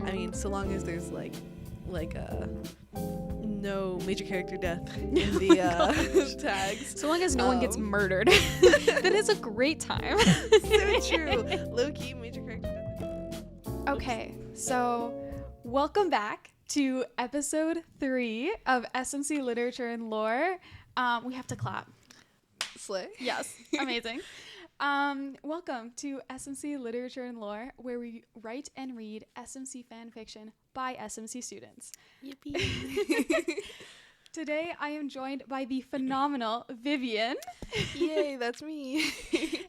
I mean, so long as there's no major character death in the tags. So long as no one gets murdered. That is a great time. So true. Low-key major character death. Okay, so welcome back to episode 3 of SMC Literature and Lore. We have to clap. Slay. Yes, amazing. Welcome to SMC Literature and Lore, where we write and read SMC fan fiction by SMC students. Yippee. Today, I am joined by the phenomenal Vivian. Yay, that's me.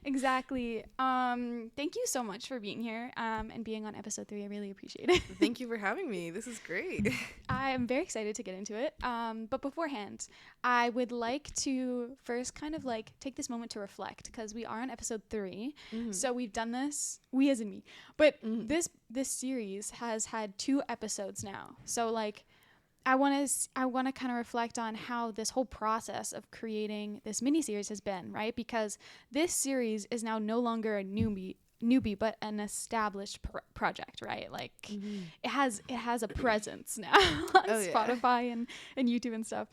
Exactly. Thank you so much for being here and being on episode 3. I really appreciate it. Thank you for having me. This is great. I am very excited to get into it. But beforehand, I would like to first kind of like take this moment to reflect, because we are on episode 3. Mm-hmm. So we've done this, we as in me, but this series has had 2 episodes now. So like, I want to kind of reflect on how this whole process of creating this miniseries has been, right? Because this series is now no longer a newbie, but an established project, right? Like it has a presence now on Spotify and YouTube and stuff.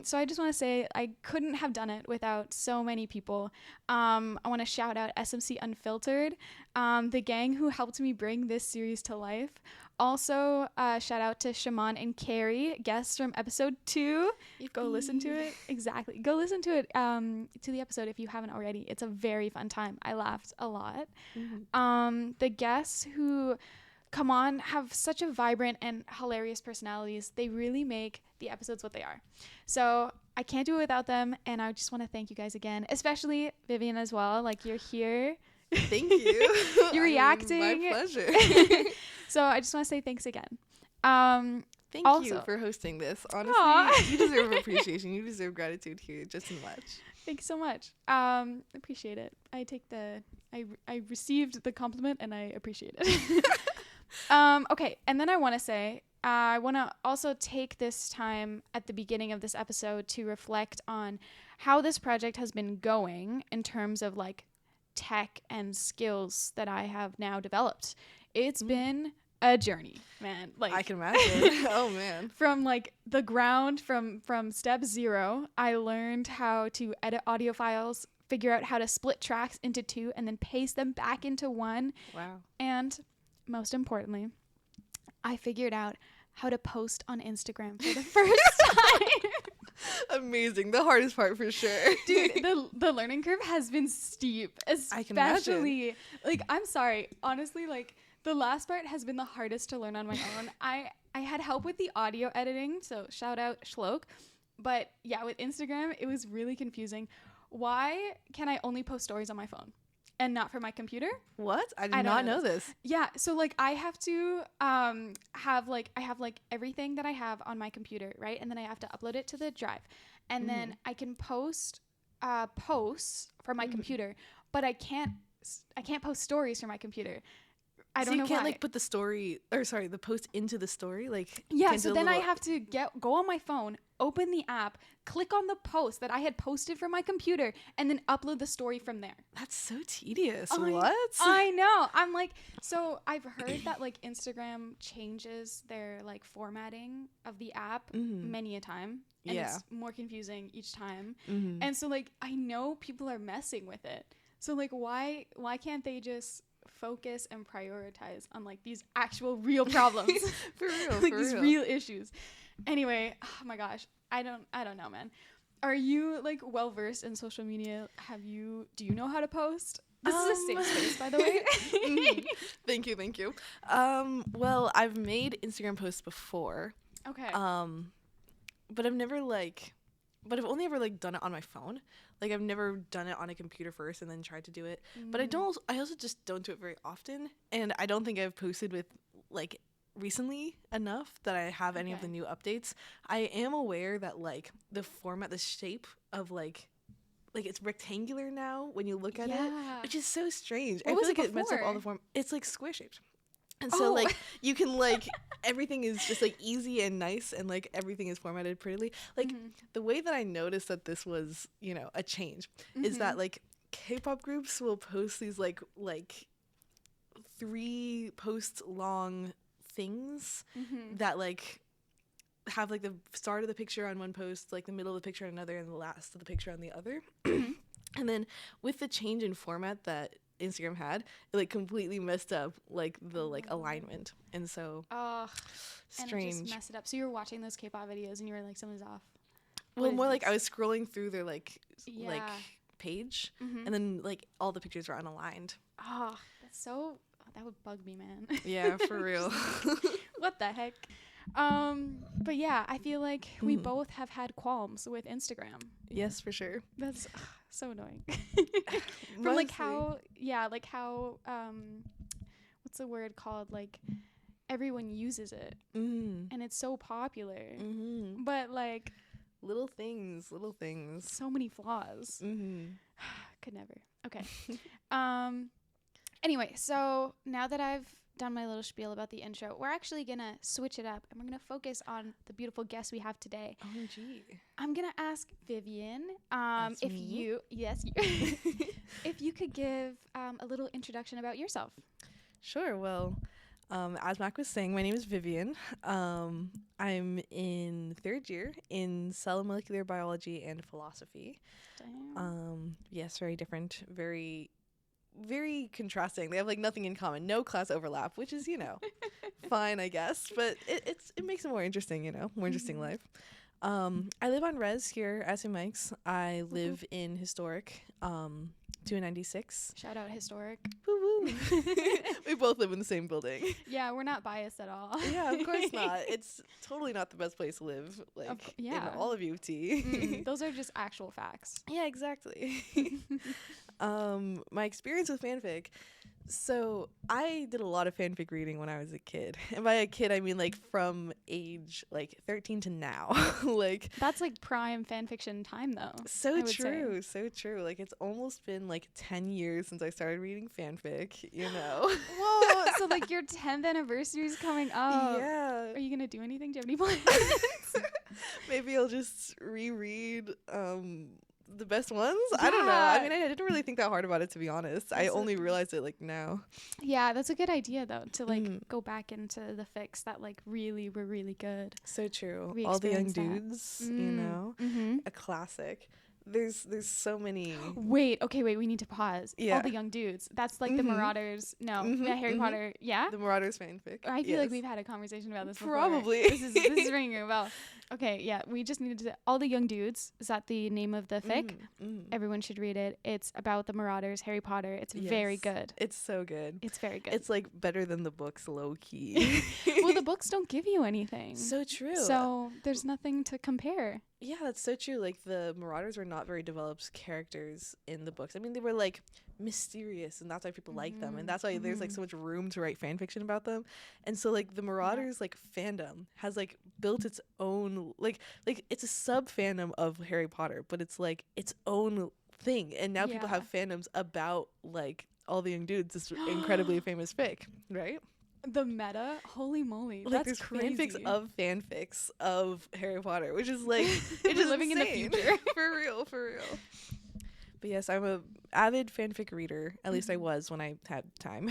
So I just want to say I couldn't have done it without so many people. I want to shout out SMC Unfiltered, the gang who helped me bring this series to life. Also, shout out to Shaman and Carrie, guests from episode 2. Go listen to it. Exactly. Go listen to it, to the episode if you haven't already. It's a very fun time. I laughed a lot. The guests who come on have such a vibrant and hilarious personalities. They really make the episodes what they are. So I can't do it without them. And I just want to thank you guys again, especially Vivian as well. Like, you're here. Thank you. You're reacting. My pleasure. So I just want to say thanks again. Thank also, you for hosting this. Honestly, you deserve appreciation. You deserve gratitude here just as much. Thanks so much. Appreciate it. I received the compliment and I appreciate it. Okay, and then I want to say, I want to also take this time at the beginning of this episode to reflect on how this project has been going in terms of like tech and skills that I have now developed. It's been a journey, man. Like, I can imagine. Oh man. From like the ground, from step 0, I learned how to edit audio files, figure out how to split tracks into 2 and then paste them back into 1. Wow. And most importantly, I figured out how to post on Instagram for the first time. Amazing. The hardest part for sure. Dude, the learning curve has been steep, I can imagine. especially like, I'm sorry, honestly, like the last part has been the hardest to learn on my own. I had help with the audio editing, so shout out Shlok. But yeah, with Instagram, it was really confusing. Why can I only post stories on my phone and not from my computer? What? I did not know this. Yeah, so like I have to have everything that I have on my computer, right? And then I have to upload it to the drive. And then I can post posts from my computer, but I can't post stories from my computer. I don't know why. So you can't like put the post into the story? Like, yeah, so then I have to go on my phone, open the app, click on the post that I had posted from my computer, and then upload the story from there. That's so tedious. What? I know. I'm like, so I've heard that like Instagram changes their like formatting of the app many a time. And it's more confusing each time. And so like, I know people are messing with it. So like, why can't they just focus and prioritize on like these actual real problems? For real. Like these real issues. Anyway, oh my gosh, I don't know, man. Are you like well versed in social media? Do you know how to post? This is a safe space, by the way. Thank you. Well, I've made Instagram posts before. Okay. But I've only ever like done it on my phone. Like, I've never done it on a computer first and then tried to do it. But I also just don't do it very often. And I don't think I've posted with like recently enough that I have any of the new updates. I am aware that like the format, the shape of like it's rectangular now when you look at it, which is so strange. I feel like it messes up all the form. It's like square shaped. And so like you can like everything is just like easy and nice, and like everything is formatted prettily. Like the way that I noticed that this was, you know, a change is that like K-pop groups will post these like 3 post long things that like have like the start of the picture on one post, like the middle of the picture on another, and the last of the picture on the other. And then with the change in format that Instagram had, it like completely messed up like the like alignment, and so strange. And it just messed it up. So you were watching those K-pop videos and you were like, something's off. Well, more like I was scrolling through their like page, and then like all the pictures were unaligned. Oh, that's so. That would bug me, man. Yeah, for real. What the heck? But yeah, I feel like we both have had qualms with Instagram. Yes, for sure. That's so annoying. From like how what's the word called? Like everyone uses it, and it's so popular. But like little things. So many flaws. Could never. Okay. Anyway, so now that I've done my little spiel about the intro, we're actually gonna switch it up and we're gonna focus on the beautiful guest we have today. OMG. I'm gonna ask Vivian, if me? if you could give a little introduction about yourself. Sure. Well, as Mack was saying, my name is Vivian. I'm in 3rd year in cell and molecular biology and philosophy. Damn. Yes, very different, very contrasting. They have like nothing in common, no class overlap, which is, fine, I guess, but it makes it more interesting, more interesting life. I live on res here at St. Mike's. I live in historic 296. Shout out historic. Woo woo. We both live in the same building. Yeah, we're not biased at all. Yeah, of course not. It's totally not the best place to live, like in all of UT. Those are just actual facts. Yeah, exactly. My experience with fanfic. So I did a lot of fanfic reading when I was a kid. And by a kid, I mean like from age like 13 to now. Like that's like prime fanfiction time though. So true. Like it's almost been like 10 years since I started reading fanfic, Whoa, so like your 10th anniversary is coming up. Yeah. Are you going to do anything? Do you have any plans? Maybe I'll just reread the best ones. Yeah. I don't know. I mean, I didn't really think that hard about it, to be honest. I only realized it like now. Yeah, that's a good idea though, to like go back into the fics that like really were really good. So true. All the Young Dudes, a classic. There's so many. Wait, we need to pause. Yeah. All the Young Dudes. That's like the Marauders. No, Harry Potter. Yeah. The Marauders fanfic. I feel like we've had a conversation about this before. Probably. This is ringing a bell. Okay, yeah, we just needed to. All the Young Dudes. Is that the name of the fic? Everyone should read it. It's about the Marauders, Harry Potter. It's very good. It's so good. It's very good. It's like better than the books, low key. Well, the books don't give you anything. So true. So there's nothing to compare. Yeah, that's so true. Like the Marauders were not very developed characters in the books. I mean, they were like mysterious, and that's why people like them, and that's why there's like so much room to write fan fiction about them. And so like the Marauders like fandom has like built its own like it's a sub fandom of Harry Potter, but it's like its own thing. And now people have fandoms about like All the Young Dudes, this incredibly famous fic, right? The meta, holy moly, like that's crazy. Fanfics of Harry Potter, which is like it's just living insane. In the future. for real. But yes, I'm a avid fanfic reader. At least I was when I had time.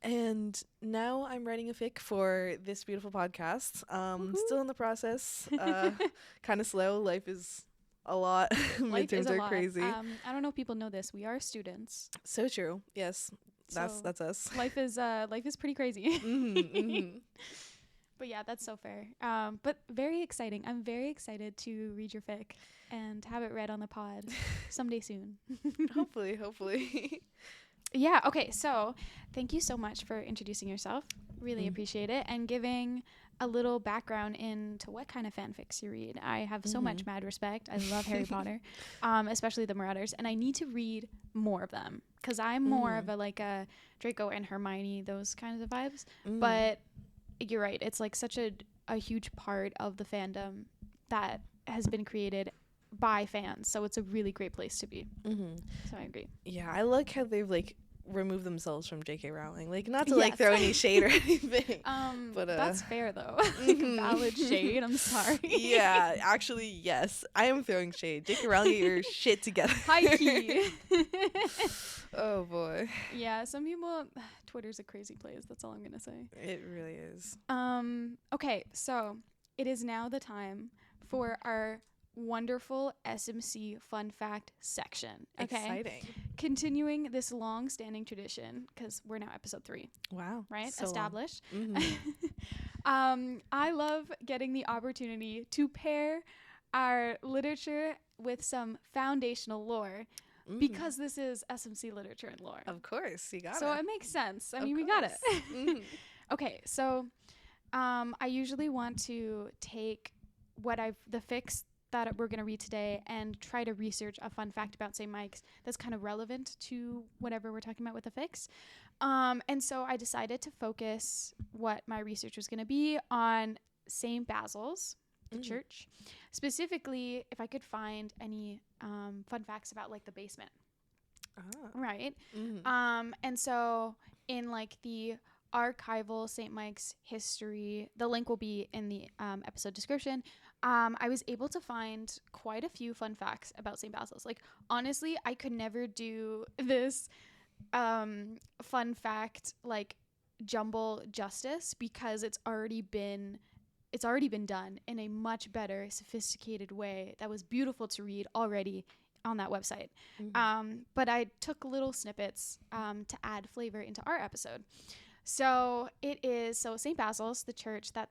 And now I'm writing a fic for this beautiful podcast. Still in the process. Kind of slow. Life is a lot. Midterms are crazy. I don't know if people know this. We are students. So true. Yes. That's us. Life is pretty crazy. But yeah, that's so fair. But very exciting. I'm very excited to read your fic and have it read on the pod someday soon. Hopefully. Yeah. Okay. So thank you so much for introducing yourself. Really appreciate it, and giving a little background into what kind of fanfics you read. I have so much mad respect. I love Harry Potter, especially the Marauders, and I need to read more of them because I'm more of a Draco and Hermione, those kinds of vibes. But you're right. It's like such a huge part of the fandom that has been created by fans. So it's a really great place to be. So I agree. Yeah, I like how they've like removed themselves from J.K. Rowling. Like, not to like throw any shade or anything. But that's fair though. Valid shade. I'm sorry. Yeah, actually, yes. I am throwing shade. J.K. Rowling, get your shit together. High key. Oh boy. Yeah, some people, Twitter's a crazy place. That's all I'm going to say. It really is. Okay, so it is now the time for our wonderful SMC fun fact section. Okay. Exciting. Continuing this long-standing tradition, because we're now episode 3. Wow. Right? So Established. Mm-hmm. I love getting the opportunity to pair our literature with some foundational lore, because this is SMC literature and lore. Of course, you got it. So it makes sense. I mean, we got it. Mm-hmm. Okay, so I usually want to take the fics that we're going to read today and try to research a fun fact about St. Mike's that's kind of relevant to whatever we're talking about with the fics. And so I decided to focus what my research was going to be on St. Basil's, the church. Specifically, if I could find any fun facts about like the basement. Right. And so in like the archival St. Mike's history, the link will be in the episode description. I was able to find quite a few fun facts about St. Basil's. Like, honestly, I could never do this fun fact like jumble justice, because it's already been done in a much better, sophisticated way that was beautiful to read already on that website. But I took little snippets to add flavor into our episode. So St. Basil's, the church that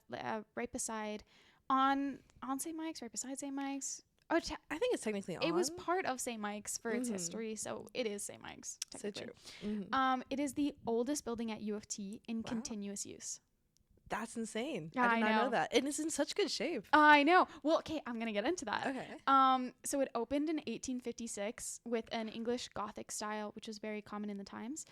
right beside on St. Mike's, right beside St. Mike's. I think it's technically on. It was part of St. Mike's for its history, so it is St. Mike's. So true. It is the oldest building at U of T in continuous use. That's insane. I did not know that. And it's in such good shape. I know. Well, okay, I'm going to get into that. Okay. So it opened in 1856 with an English Gothic style, which was very common in the times.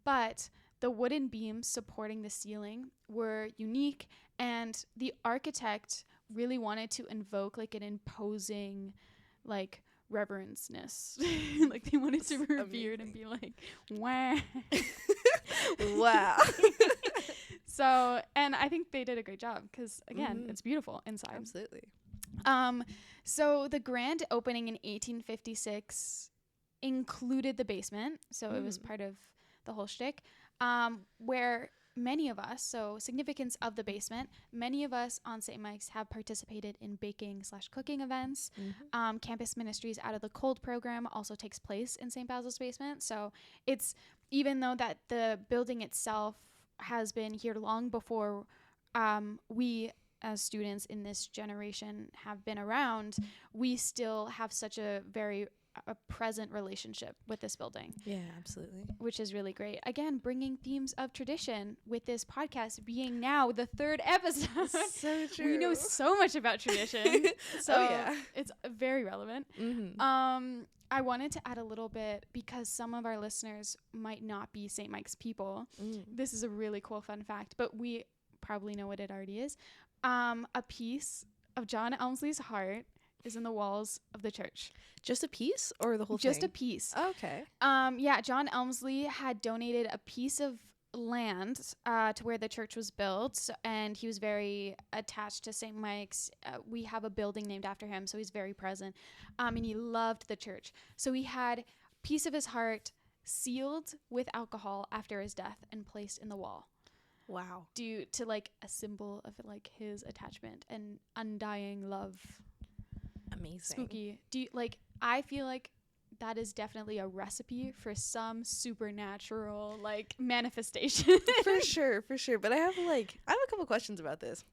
But the wooden beams supporting the ceiling were unique, and the architect really wanted to invoke like an imposing, like, reverenceness. Like, they wanted to be revered and be like, wow. Wow. So, and I think they did a great job because, again, it's beautiful inside. Absolutely. So the grand opening in 1856 included the basement, so it was part of the whole shtick, where many of us, so significance of the basement, many of us on St. Mike's have participated in baking/cooking events. Campus Ministries Out of the Cold program also takes place in St. Basil's basement. So it's, even though that the building itself has been here long before we as students in this generation have been around, we still have such a very present relationship with this building. Yeah, absolutely. Which is really great. Again, bringing themes of tradition with this podcast being now the 3rd episode. So true. We know so much about tradition. So it's very relevant. I wanted to add a little bit because some of our listeners might not be St. Mike's people. This is a really cool fun fact, but we probably know what it already is. A piece of John Elmsley's heart is in the walls of the church. Just a piece or the whole thing? Just a piece. Okay. Yeah, John Elmsley had donated a piece of land to where the church was built, and he was very attached to St. Mike's. We have a building named after him, so he's very present, and he loved the church. So he had a piece of his heart sealed with alcohol after his death and placed in the wall. Wow. Due to like a symbol of like his attachment and undying love. Amazing. Spooky. I feel like that is definitely a recipe for some supernatural like manifestation. For sure. But I have a couple questions about this.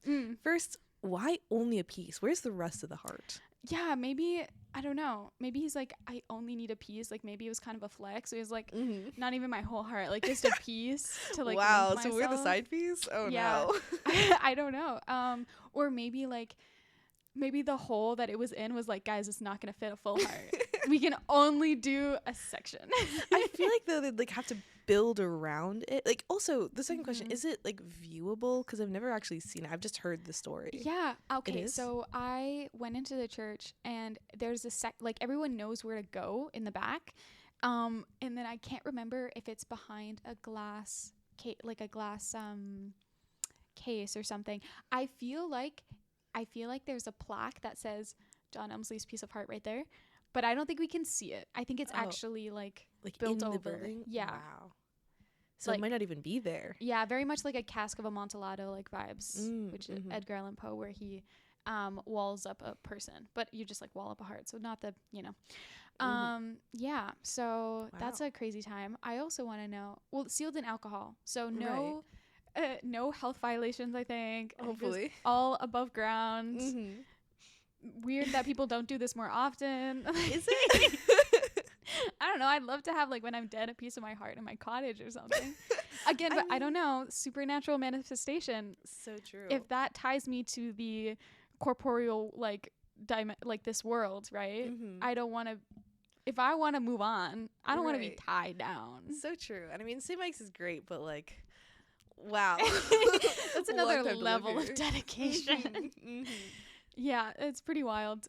First, why only a piece? Where's the rest of the heart? Yeah, maybe, I don't know. Maybe he's like, I only need a piece. Like, maybe it was kind of a flex. So he was like, not even my whole heart, like just a piece to like. Wow, so we're the side piece? Oh yeah. No. I don't know. Or maybe the hole that it was in was like, guys, it's not gonna fit a full heart. We can only do a section. I feel like though they'd like have to build around it. Like, also the second question, is it like viewable? Because I've never actually seen it. I've just heard the story. Yeah. Okay. So I went into the church and there's a like everyone knows where to go in the back. And then I can't remember if it's behind a glass case or something. I feel like there's a plaque that says John Elmsley's piece of heart right there. but I don't think we can see it. I think it's actually like built in over. the building. Yeah. Wow. So Like, it might not even be there. Yeah, very much like a Cask of Amontillado like vibes, which is Mm-hmm. Edgar Allan Poe, where he walls up a person, but you just like wall up a heart, so not the yeah. So that's a crazy time. I also want to know. Well, sealed in alcohol, so no. No health violations, I think. Hopefully. Just all above ground. Mm-hmm. Weird that people don't do this more often. Is it? I don't know. I'd love to have, like, when I'm dead, a piece of my heart in my cottage or something. Again, but I don't know. Supernatural manifestation. So true. If that ties me to the corporeal, like, this world, right? Mm-hmm. I don't want to. If I want to move on, I don't want to be tied down. So true. And I mean, St. Mike's is great, but like, wow. That's another level of dedication. Mm-hmm. Yeah, it's pretty wild.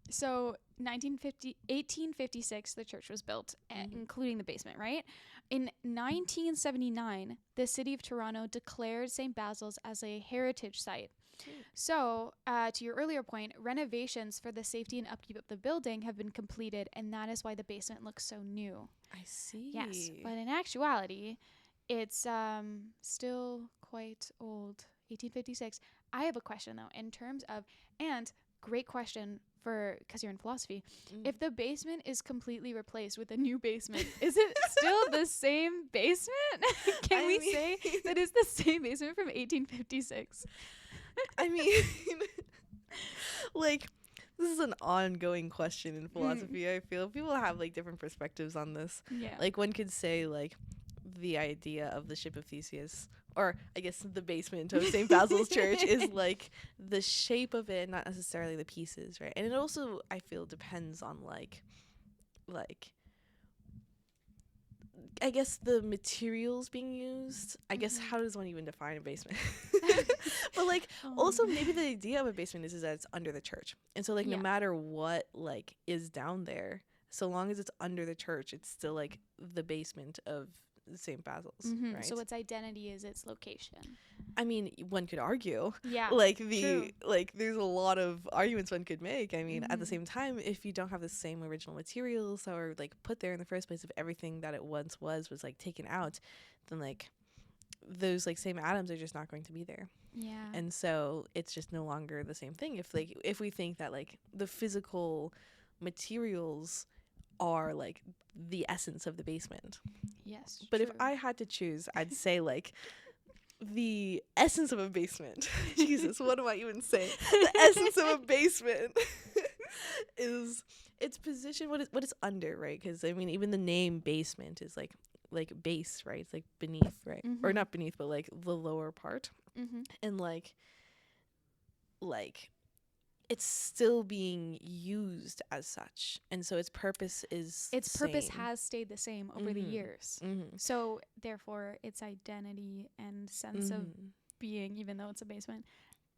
So 1856, the church was built, including the basement, right? In 1979, the city of Toronto declared St. Basil's as a heritage site. So, to your earlier point, renovations for the safety and upkeep of the building have been completed, and that is why the basement looks so new. I see. Yes, but in actuality, it's still quite old. 1856. I have a question, though, in terms of, and great question because you're in philosophy. If the basement is completely replaced with a new basement, is it still the same basement? Can we say that it's the same basement from 1856? I mean, like, this is an ongoing question in philosophy. I feel people have like different perspectives on this. Yeah. Like, one could say like the idea of the ship of Theseus, or I guess the basement of St. Basil's Church, is like the shape of it, not necessarily the pieces, right? And it also, I feel, depends on like I guess the materials being used. I guess, how does one even define a basement? But like, also maybe the idea of a basement is that it's under the church, and so like no matter what like is down there, so long as it's under the church, it's still like the basement of St. Basil's, right? So its identity is its location. I mean, one could argue, like there's a lot of arguments one could make. I mean, at the same time, if you don't have the same original materials that were like put there in the first place, if everything that it once was like taken out, then like those like same atoms are just not going to be there. Yeah. And so it's just no longer the same thing. If we think that like the physical materials are like the essence of the basement. Yes. But if I had to choose, I'd say like the essence of a basement. Jesus, what am I even saying? The essence of a basement is its position, what it's under, right? Because I mean, even the name basement is like base, right? It's like beneath, right? Or not beneath, but like the lower part. And like it's still being used as such, and so its purpose has stayed the same over the years. So therefore its identity and sense of being, even though it's a basement,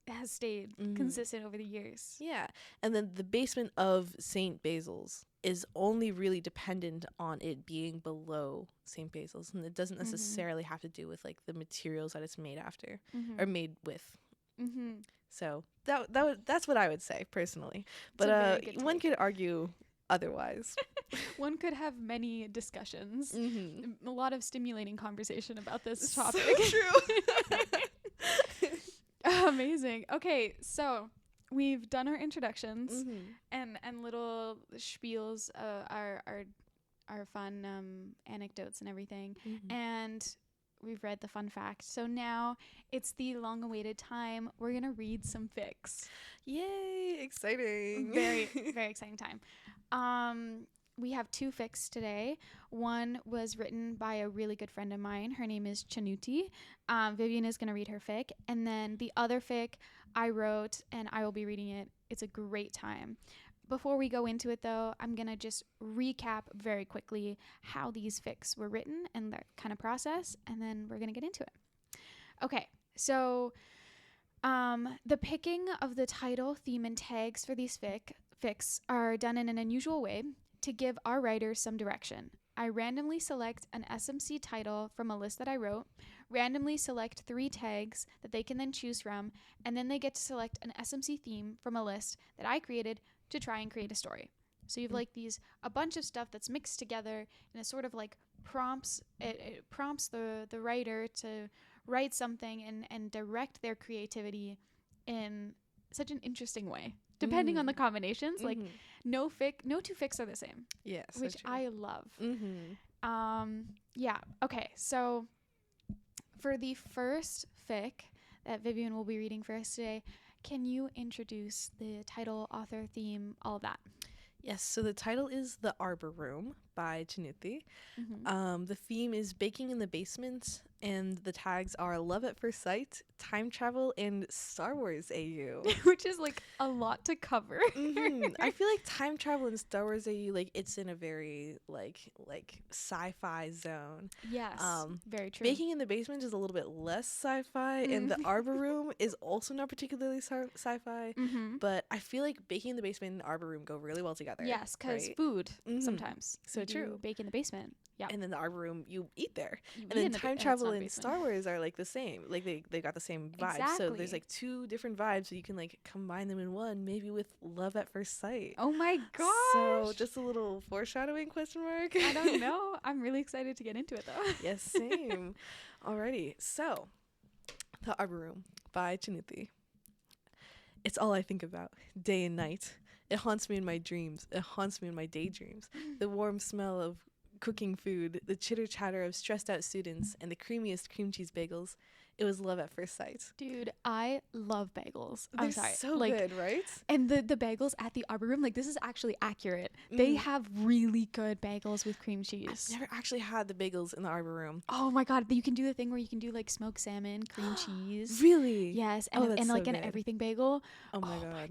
has stayed consistent over the years. Yeah. And then the basement of St. Basil's is only really dependent on it being below St. Basil's, and it doesn't necessarily have to do with like the materials that it's made after or made with. So that's what I would say personally, but one could argue otherwise. One could have many discussions, a lot of stimulating conversation about this topic. So true. Amazing. Okay, so we've done our introductions and little spiels, our fun anecdotes and everything, and we've read the fun fact. So now it's the long-awaited time. We're gonna read some fics. Yay! Exciting. Very, very exciting time. We have 2 fics today. One was written by a really good friend of mine. Her name is Chanuthi. Vivian is gonna read her fic, and then the other fic I wrote, and I will be reading it. It's a great time. Before we go into it, though, I'm going to just recap very quickly how these fics were written and the kind of process, and then we're going to get into it. Okay, so the picking of the title, theme, and tags for these fics are done in an unusual way to give our writers some direction. I randomly select an SMC title from a list that I wrote, randomly select 3 tags that they can then choose from, and then they get to select an SMC theme from a list that I created to try and create a story. So you have like a bunch of stuff that's mixed together, and it sort of like prompts the writer to write something and direct their creativity in such an interesting way, depending on the combinations. Like no two fics are the same. Yes, which I love. Mm-hmm. Yeah. Okay. So for the first fic that Vivian will be reading for us today, can you introduce the title, author, theme, all of that? Yes, so the title is The Arbor Room by Chanuthi. The theme is baking in the basement, and the tags are love at first sight, time travel, and Star Wars AU. Which is like a lot to cover. I feel like time travel and Star Wars AU, like it's in a very like sci-fi zone. Yes, very true. Baking in the basement is a little bit less sci-fi, and the Arbor Room is also not particularly sci-fi. But I feel like baking in the basement and Arbor Room go really well together. Yes, because food sometimes. So true. Bake in the basement. Yeah. And then the Arbor Room, you eat there. And then time travel and Star Wars are like the same. Like they got the same vibe. Exactly. So there's like two different vibes, so you can like combine them in one, maybe with love at first sight. Oh my gosh. So just a little foreshadowing question mark. I don't know. I'm really excited to get into it though. Yes, same. Alrighty. So The Arbor Room by Chanuthi. It's all I think about, day and night. It haunts me in my dreams. It haunts me in my daydreams. The warm smell of cooking food, the chitter-chatter of stressed-out students, and the creamiest cream cheese bagels. It was love at first sight. Dude, I love bagels. They're so good, right? And the bagels at the Arbor Room, like this is actually accurate. They have really good bagels with cream cheese. I've never actually had the bagels in the Arbor Room. Oh my god, you can do the thing where you can do like smoked salmon, cream cheese. Really? Yes, and like so an everything bagel. Oh my god.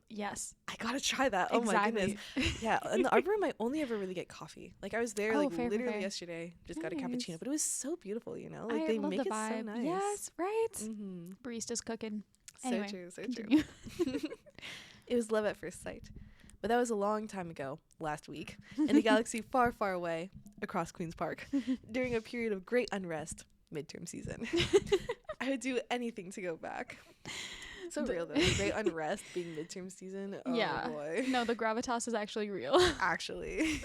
Yes. I gotta try that. Oh my goodness. Yeah, in the Arbor Room, I only ever really get coffee. Like I was there literally yesterday, just got a cappuccino, but it was so beautiful, you know? Like they make it so nice. Yes, right? Barista's cooking. Anyway, so true. It was love at first sight. But that was a long time ago, last week, in a galaxy far, far away, across Queen's Park, during a period of great unrest, midterm season. I would do anything to go back. So real though. Great unrest being midterm season. Oh boy. No, the gravitas is actually real. Actually.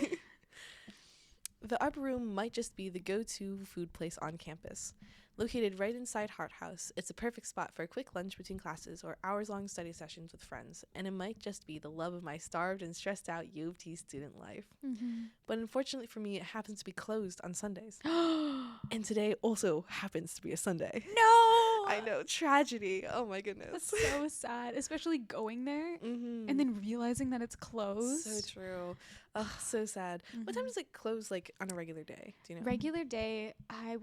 The Arbor Room might just be the go-to food place on campus. Located right inside Hart House, it's a perfect spot for a quick lunch between classes or hours-long study sessions with friends, and it might just be the love of my starved and stressed-out U of T student life. But unfortunately for me, it happens to be closed on Sundays. And today also happens to be a Sunday. No! I know, tragedy. Oh my goodness. That's so sad, especially going there and then realizing that it's closed. So true. Ugh, so sad. What time does it close, like, on a regular day? Do you know? Regular day, I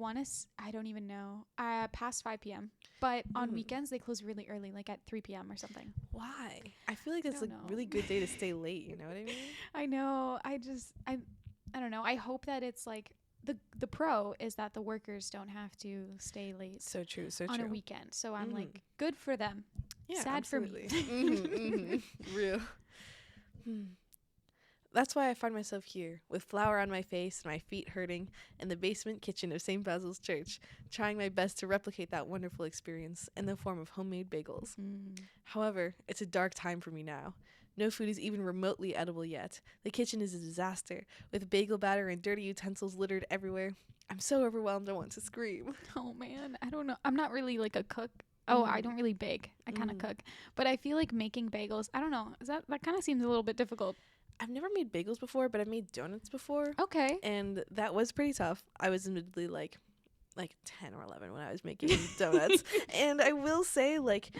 don't even know. Past 5 p.m. But on weekends, they close really early, like at 3 p.m. or something. Why? I feel like it's a really good day to stay late, you know what I mean? I know. I don't know. I hope that it's like, the pro is that the workers don't have to stay late. So true. On a weekend. So I'm like, good for them. Yeah, sad absolutely. for me. Real. That's why I find myself here, with flour on my face and my feet hurting, in the basement kitchen of St. Basil's Church, trying my best to replicate that wonderful experience in the form of homemade bagels. However, it's a dark time for me now. No food is even remotely edible yet. The kitchen is a disaster, with bagel batter and dirty utensils littered everywhere. I'm so overwhelmed I want to scream. Oh man, I don't know. I'm not really like a cook. I don't really bake. I kind of cook. But I feel like making bagels, I don't know. That kind of seems a little bit difficult. I've never made bagels before, but I've made donuts before. Okay. And that was pretty tough. I was admittedly like 10 or 11 when I was making donuts. And I will say, like,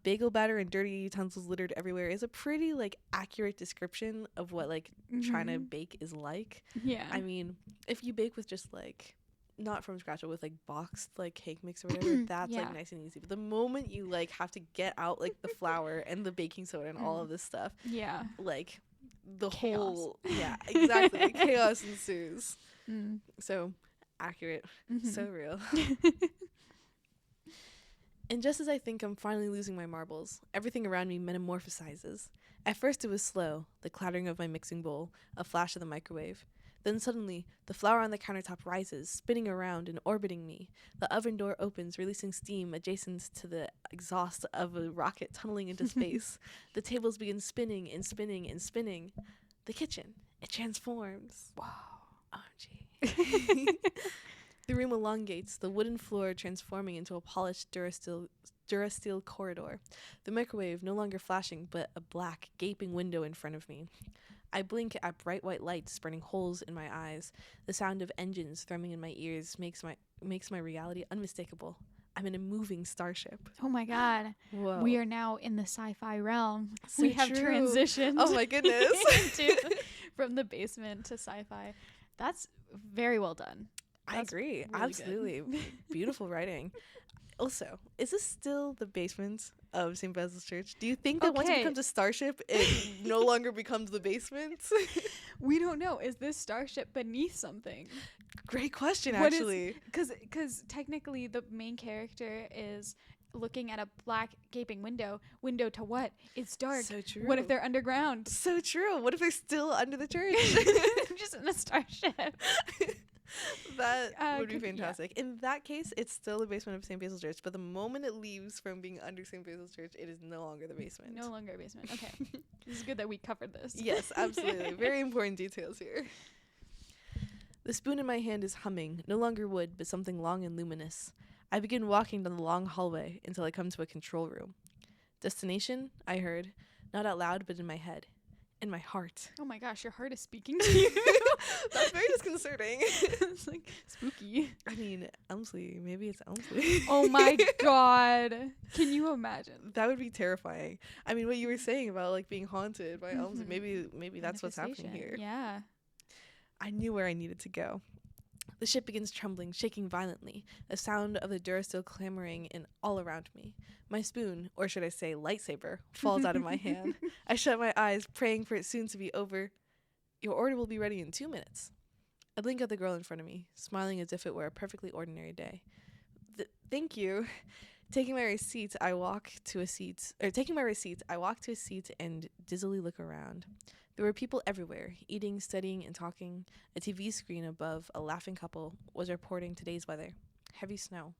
bagel batter and dirty utensils littered everywhere is a pretty, like, accurate description of what, like, trying to bake is like. Yeah. I mean, if you bake with just, like, not from scratch, but with, like, boxed, like, cake mix or whatever, that's, like, nice and easy. But the moment you, like, have to get out, like, the flour and the baking soda and all of this stuff. Yeah. Like, the chaos. whole, yeah, exactly. Chaos ensues. So accurate. So real. And just as I think I'm finally losing my marbles, everything around me metamorphosizes. At first it was slow, the clattering of my mixing bowl, a flash of the microwave. Then suddenly, the flour on the countertop rises, spinning around and orbiting me. The oven door opens, releasing steam adjacent to the exhaust of a rocket tunneling into space. The tables begin spinning and spinning and spinning. The kitchen, it transforms. Wow. OMG. The room elongates, the wooden floor transforming into a polished Durasteel corridor. The microwave no longer flashing, but a black, gaping window in front of me. I blink at bright white lights burning holes in my eyes. The sound of engines thrumming in my ears makes my reality unmistakable. I'm in a moving starship. Oh my God. Whoa. We are now in the sci-fi realm. So we have true. transitioned. Oh my goodness. From the basement to sci-fi. That's very well done. I agree. really Absolutely. Beautiful writing. Also, is this still the basement of St. Basil's Church? Do you think that once it becomes a starship, it no longer becomes the basement? We don't know. Is this starship beneath something? Great question, actually. Because technically the main character is looking at a black gaping window. Window to what? It's dark. So true. What if they're underground? So true. What if they're still under the church? Just in a starship. That would be fantastic. In that case, it's still the basement of St. Basil's Church, but the moment it leaves from being under St. Basil's Church, it is no longer the basement. No longer a basement. Okay. This is good that we covered this. Yes, absolutely. Very important details here. The spoon in my hand is humming, no longer wood, but something long and luminous. I begin walking down the long hallway until I come to a control room. Destination, I heard, not out loud, but in my head. In my heart. Oh my gosh, your heart is speaking to you. That's very disconcerting. It's like spooky. I mean, Elmsley. Maybe it's Elmsley. Oh my God. Can you imagine? That would be terrifying. I mean, what you were saying about like being haunted by Elmsley, maybe that's what's happening here. Yeah. I knew where I needed to go. The ship begins trembling, shaking violently, the sound of the Durasteel clamoring in all around me. My spoon, or should I say lightsaber, falls out of my hand. I shut my eyes, praying for it soon to be over. Your order will be ready in 2 minutes. I blink at the girl in front of me, smiling as if it were a perfectly ordinary day. Thank you. Taking my receipt, I walk to a seat and dizzily look around. There were people everywhere, eating, studying, and talking. A TV screen above a laughing couple was reporting today's weather. Heavy snow.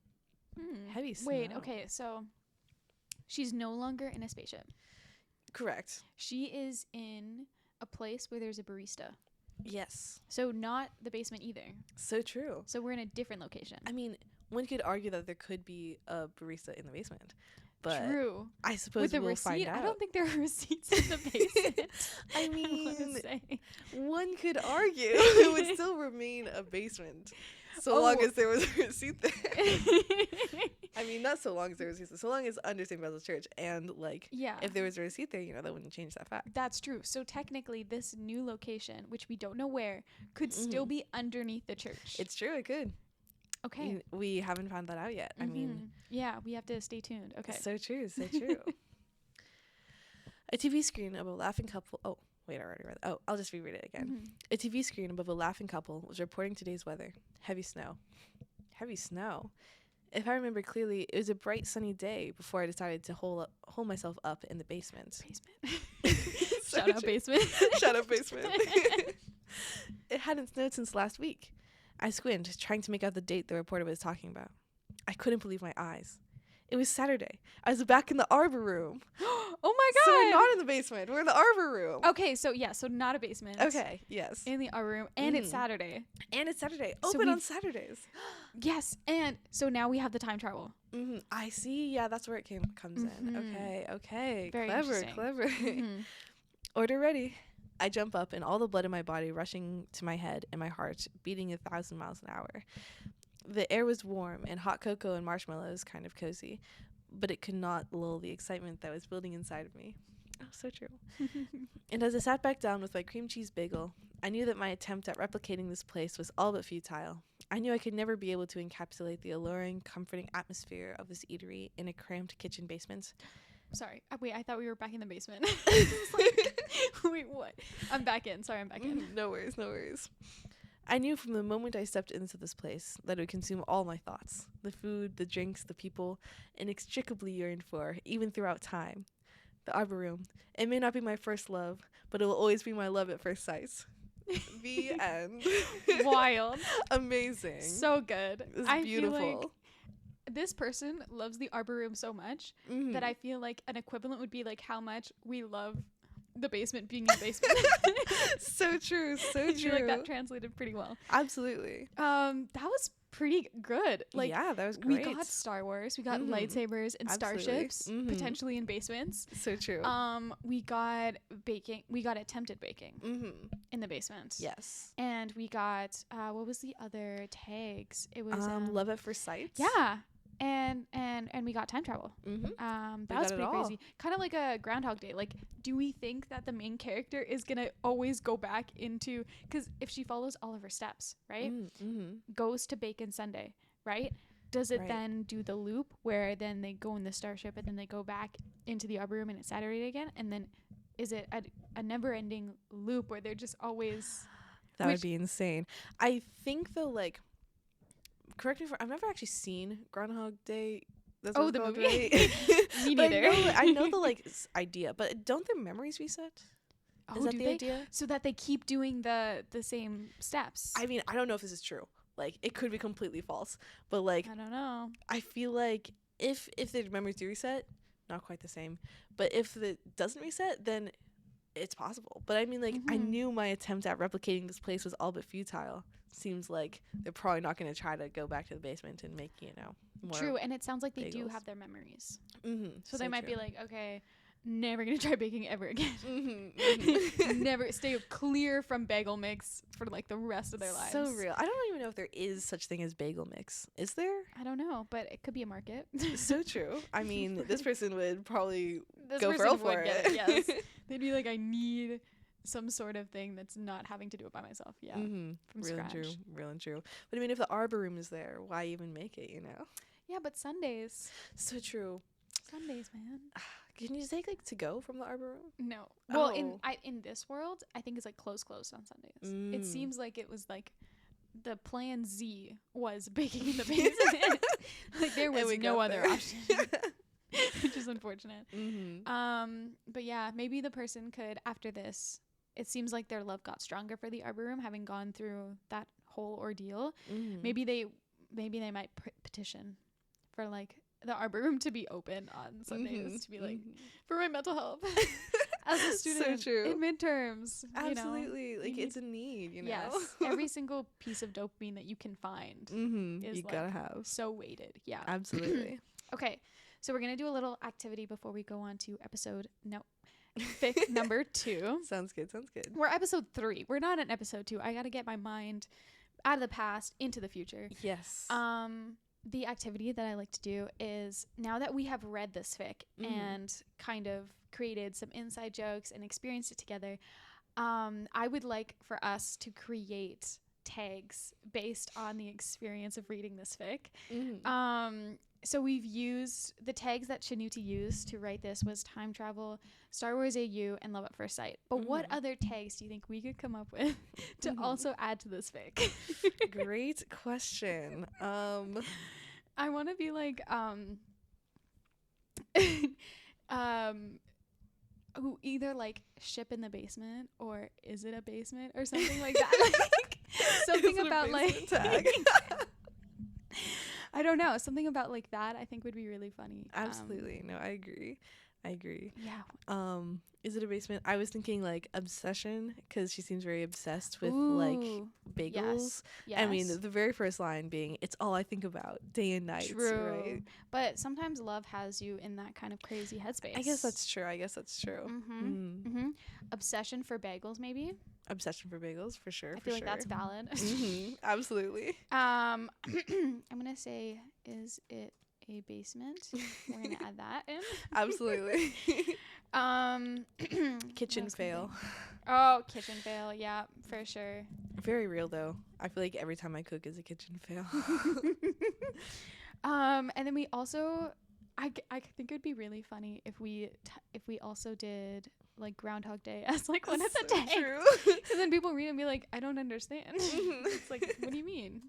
Heavy snow. Wait, okay, so she's no longer in a spaceship. Correct. She is in a place where there's a barista. Yes. So not the basement either. So true. So we're in a different location. I mean, one could argue that there could be a barista in the basement. But true. I suppose we'll find out. I don't think there are receipts in the basement. I mean, say. One could argue it would still remain a basement. So long as there was a receipt there. I mean, not so long as there was a receipt. So long as under St. Basil's Church. And, like, if there was a receipt there, that wouldn't change that fact. That's true. So technically, this new location, which we don't know where, could still be underneath the church. It's true. It could. Okay. We haven't found that out yet. I mean. Yeah, we have to stay tuned. Okay. So true. So true. A TV screen of a laughing couple. Oh, wait, I already read that. Oh, I'll just reread it again. A TV screen above a laughing couple was reporting today's weather. Heavy snow. Heavy snow. If I remember clearly, it was a bright sunny day before I decided to hole myself up in the basement. Shout out basement. Shout out basement. It hadn't snowed since last week. I squinted, trying to make out the date the reporter was talking about. I couldn't believe my eyes. It was Saturday. I was back in the Arbor Room. Oh my God. So we're not in the basement. We're in the Arbor Room. Okay, so not a basement. Okay, yes. In the Arbor Room. And it's Saturday. And it's Saturday. Open on Saturdays. Yes, and so now we have the time travel. I see. Yeah, that's where it comes in. Okay. Very Clever. Order ready. I jump up and all the blood in my body rushing to my head and my heart beating 1,000 miles an hour. The air was warm and hot cocoa and marshmallows kind of cozy, but it could not lull the excitement that was building inside of me. Oh, so true. And as I sat back down with my cream cheese bagel, I knew that my attempt at replicating this place was all but futile. I knew I could never be able to encapsulate the alluring, comforting atmosphere of this eatery in a cramped kitchen basement. Sorry. Wait, I thought we were back in the basement. Wait, what? I'm back in. Sorry, I'm back in. No worries. I knew from the moment I stepped into this place that it would consume all my thoughts. The food, the drinks, the people, inextricably yearned for, even throughout time. The Arbor Room. It may not be my first love, but it will always be my love at first sight. The end. Wild. Amazing. So good. It's I beautiful. feel like this person loves the Arbor Room so much that I feel like an equivalent would be like how much we love the basement being in the basement. So true. So I true. feel like that translated pretty well. Absolutely. That was pretty good. Like, yeah, that was great. we got Star Wars, we got lightsabers and Absolutely. Starships, potentially in basements. So true. We got baking. We got attempted baking in the basement. Yes. And we got what was the other tags? It was Love at First Sight. yeah. And we got time travel. That was pretty crazy. Kind of like a Groundhog Day. Like, do we think that the main character is gonna always go back into, because if she follows all of her steps, right, goes to Bacon Sunday, right? Does it then do the loop where then they go in the starship and then they go back into the Arbor Room and it's Saturday again? And then is it a never-ending loop where they're just always? That would be insane. I think though, like, correct me if I've never actually seen Groundhog Day. That's the movie. Right? Me neither. I know the like idea, but don't their memories reset? Is that the idea? So that they keep doing the same steps. I mean, I don't know if this is true. Like, it could be completely false, but like, I don't know. I feel like if their memories do reset, not quite the same. But if it doesn't reset, then it's possible. But I mean, like, I knew my attempt at replicating this place was all but futile. Seems like they're probably not going to try to go back to the basement and make, more True, and it sounds like they do bagels. have their memories. So they might true. be like, okay, never going to try baking ever again. Never stay clear from bagel mix for like the rest of their lives. So real. I don't even know if there is such thing as bagel mix. Is there? I don't know, but it could be a market. So true. I mean, this person would probably This go person for would it. get it. Yes, they'd be like, I need some sort of thing that's not having to do it by myself. Yeah, from real scratch. and true. Real and true. But I mean, if the Arbor Room is there, why even make it? Yeah, but Sundays. So true. Sundays, man. Can you take like to go from the Arbor Room? No. Well, Oh. in this world, I think it's like closed on Sundays. It seems like it was like the plan Z was baking in the basement. Like there was no other option. Which is unfortunate. But yeah, maybe the person could, after this, it seems like their love got stronger for the Arbor Room, having gone through that whole ordeal. Maybe they might petition for like the Arbor Room to be open on Sundays, to be like, for my mental health as a student So true. in midterms. Absolutely. Like, you it's a need, Yes, every single piece of dopamine that you can find is you like gotta have. so weighted. Yeah. Absolutely. Okay, so we're gonna do a little activity before we go on to fic number 2. Sounds good. We're episode 3. We're not in episode 2. I gotta get my mind out of the past into the future. Yes. The activity that I like to do is, now that we have read this fic and kind of created some inside jokes and experienced it together, I would like for us to create tags based on the experience of reading this fic. So we've used the tags that Chanuthi used to write this was time travel, Star Wars AU, and love at first sight. But what other tags do you think we could come up with to also add to this fic? Great question. I want to be like, who either like ship in the basement or is it a basement or something like that. Like something about like tag. I don't know, something about like that I think would be really funny. Absolutely. No, I agree. Yeah. Is it a basement? I was thinking like obsession, because she seems very obsessed with Ooh, like bagels. Yes. I mean, the very first line being, "It's all I think about day and night." True. Right? But sometimes love has you in that kind of crazy headspace. I guess that's true. Obsession for bagels, maybe. Obsession for bagels, for sure. I feel like that's valid. Absolutely. I'm gonna say, is it a basement? We're gonna add that in. Absolutely. Kitchen What fail. Oh, kitchen fail. Yeah, for sure. Very real though. I feel like every time I cook is a kitchen fail. And then we also, I think it would be really funny if we also did like Groundhog Day as like one of the days. True. And then people read it and be like, I don't understand. It's like, what do you mean?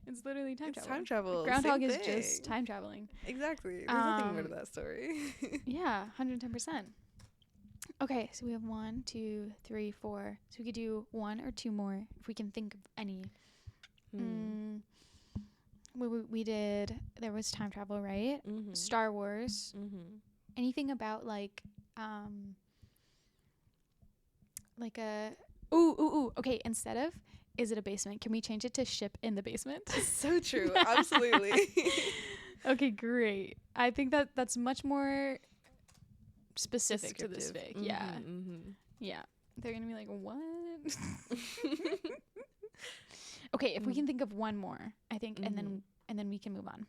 It's literally time travel. Time travel. Groundhog Same is thing. just time traveling. Exactly. There's nothing more to that story. Yeah, 110%. Okay, so we have 1, 2, 3, 4. So we could do 1 or 2 more if we can think of any. We did. There was time travel, right? Mm-hmm. Star Wars. Mm-hmm. Anything about like a ooh. Okay, instead of is it a basement? Can we change it to ship in the basement? So true. Absolutely. Okay, great. I think that's much more specific to this fic. Mm-hmm, Yeah. Mm-hmm. Yeah. They're going to be like, "What?" Okay, if we can think of one more, I think and then we can move on.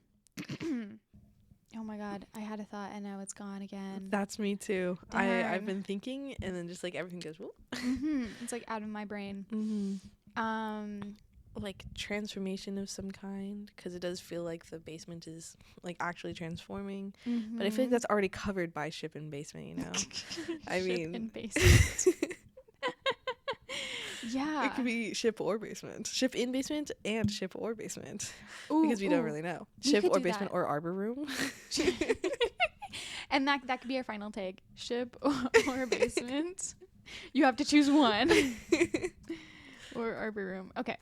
Oh my god, I had a thought and now it's gone again. That's me too. Darn. I've been thinking and then just like everything goes whoop. It's like out of my brain. Like transformation of some kind, because it does feel like the basement is like actually transforming, but I feel like that's already covered by ship and basement, you know. I mean, in basement. Yeah, it could be ship or basement, ship in basement and ship or basement. Ooh, because we don't really know. Ship or basement or Arbor Room. And that could be our final tag: ship or basement. You have to choose one. Or Arbor Room. Okay,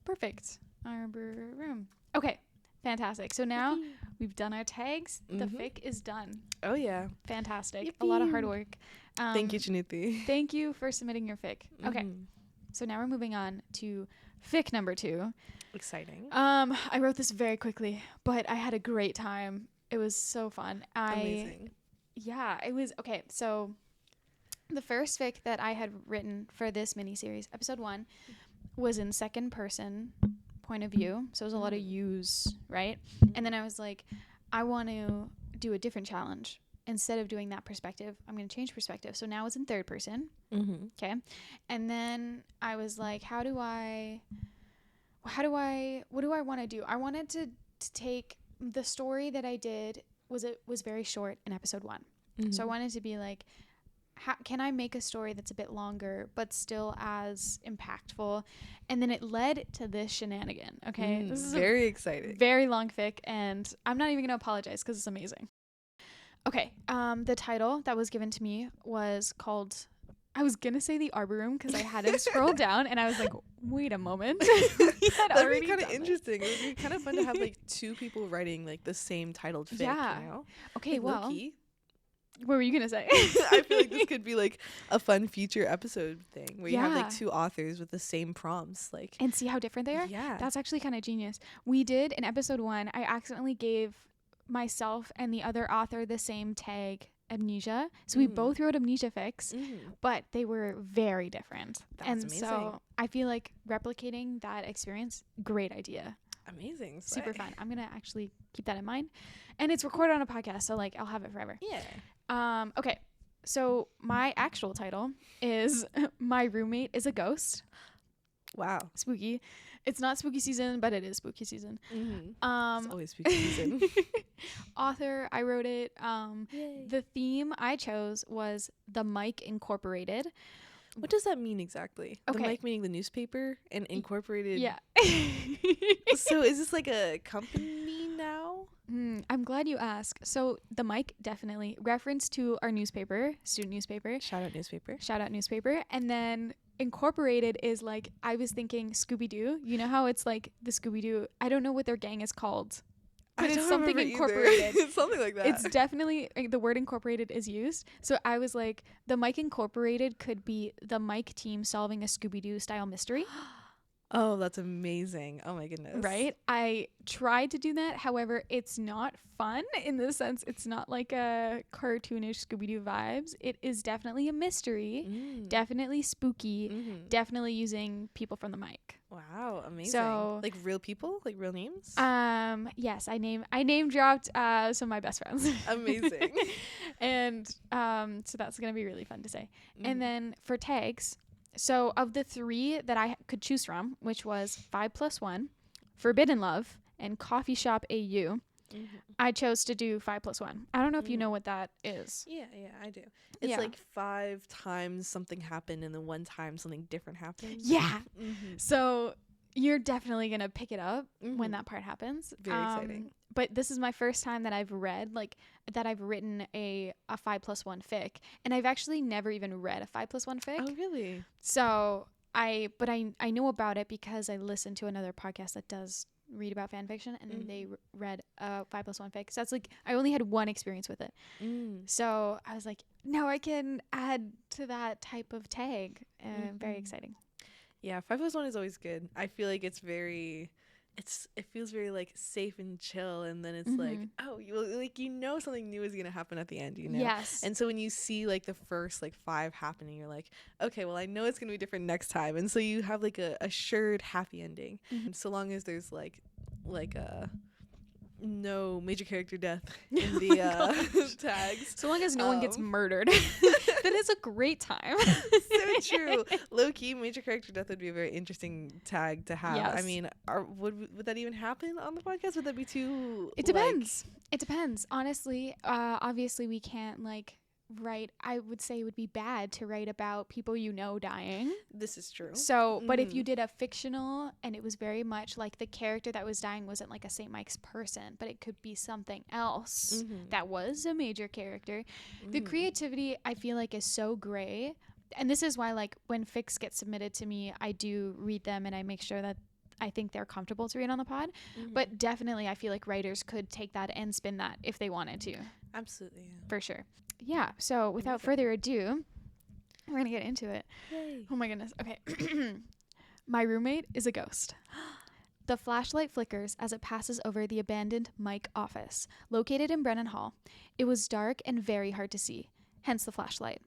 perfect. Arbor Room. Okay, fantastic. So now we've done our tags. The fic is done. Oh yeah, fantastic. Yippee. A lot of hard work. Thank you, Chanuthi. Thank you for submitting your fic. Okay, so now we're moving on to fic number 2. Exciting. I wrote this very quickly, but I had a great time. It was so fun. Amazing. Yeah, it was okay. So the first fic that I had written for this miniseries, episode 1, was in second person point of view. So it was a lot of yous, right? And then I was like, I want to do a different challenge. Instead of doing that perspective, I'm going to change perspective. So now it's in third person. Okay. And then I was like, what do I want to do? I wanted to take the story that I did was very short in episode 1. So I wanted to be like, how can I make a story that's a bit longer but still as impactful? And then it led to this shenanigan. Okay, this is very exciting, very long fic, and I'm not even gonna apologize because it's amazing. Okay, the title that was given to me was called, I was gonna say the Arbor Room because I had to scroll down and I was like, wait a moment. That'd be kind of interesting. It would be kind of fun to have like 2 people writing like the same titled fic. Yeah. You know? Okay. Like, well, low-key. What were you gonna say? I feel like this could be like a fun future episode thing where you have like 2 authors with the same prompts, like, and see how different they are. Yeah, that's actually kind of genius. We did in episode 1. I accidentally gave myself and the other author the same tag, amnesia. So we both wrote amnesia fics, but they were very different. That's amazing. So I feel like replicating that experience, great idea. Amazing. Super fun. I'm gonna actually keep that in mind. And it's recorded on a podcast, so like I'll have it forever. Yeah. Okay. So my actual title is My Roommate is a Ghost. Wow. Spooky. It's not spooky season, but it is spooky season. It's always spooky season. Author, I wrote it. Yay. The theme I chose was the Mike Incorporated. What does that mean exactly? Okay. The Mike meaning the newspaper and incorporated. Yeah. So is this like a company now? I'm glad you asked. So the Mike, definitely reference to our newspaper, student newspaper. Shout out newspaper. Shout out newspaper. And then incorporated is like, I was thinking Scooby-Doo. You know how it's like the Scooby-Doo, I don't know what their gang is called, but it's something incorporated. It's something like that. It's definitely, the word incorporated is used. So I was like, the Mike Incorporated could be the Mike team solving a Scooby-Doo style mystery. Oh, that's amazing. Oh my goodness. Right? I tried to do that. However, it's not fun in the sense it's not like a cartoonish Scooby-Doo vibes. It is definitely a mystery, definitely spooky, definitely using people from the mic. Wow, amazing. So, like real people, like real names? Yes, I name dropped some of my best friends. Amazing. And so that's going to be really fun to say. And then for tags, so of the 3 that I could choose from, which was 5+1, Forbidden Love, and Coffee Shop AU, I chose to do 5+1. I don't know if you know what that is. Yeah, I do. It's like 5 times something happened and then 1 time something different happened. Yeah. So you're definitely gonna pick it up Mm-hmm. when that part happens. Very exciting. But this is my first time that I've read that I've written a 5+1 fic, and I've actually never even read a 5+1 fic. Oh, really? So I know about it because I listened to another podcast that does read about fan fiction, and then they read a 5+1 fic. So that's like, I only had one experience with it. So I was like, no, I can add to that type of tag. Very exciting. Yeah, 5+1 is always good. I feel like it feels very like safe and chill, and then it's like, oh, something new is gonna happen at the end, Yes. And so when you see like the first like 5 happening, you're like, okay, well, I know it's gonna be different next time, and so you have like a assured happy ending. And so long as there's like no major character death in the tags. So long as no one gets murdered, that is a great time. So true. Low key, major character death would be a very interesting tag to have. Yes. I mean, would that even happen on the podcast? Would that be too? It depends. It depends. Honestly, obviously we can't write. I would say it would be bad to write about people dying. This is true. So, but if you did a fictional and it was very much like the character that was dying wasn't like a St. Mike's person, but it could be something else that was a major character. The creativity, I feel like, is so gray. And this is why, like, when fics get submitted to me, I do read them and I make sure that I think they're comfortable to read on the pod. But definitely, I feel like writers could take that and spin that if they wanted to. Absolutely. Yeah. For sure. Yeah. So without further ado, we're going to get into it. Yay. Oh my goodness. Okay. My roommate is a ghost. The flashlight flickers as it passes over the abandoned Mike office, located in Brennan Hall. It was dark and very hard to see, hence the flashlight.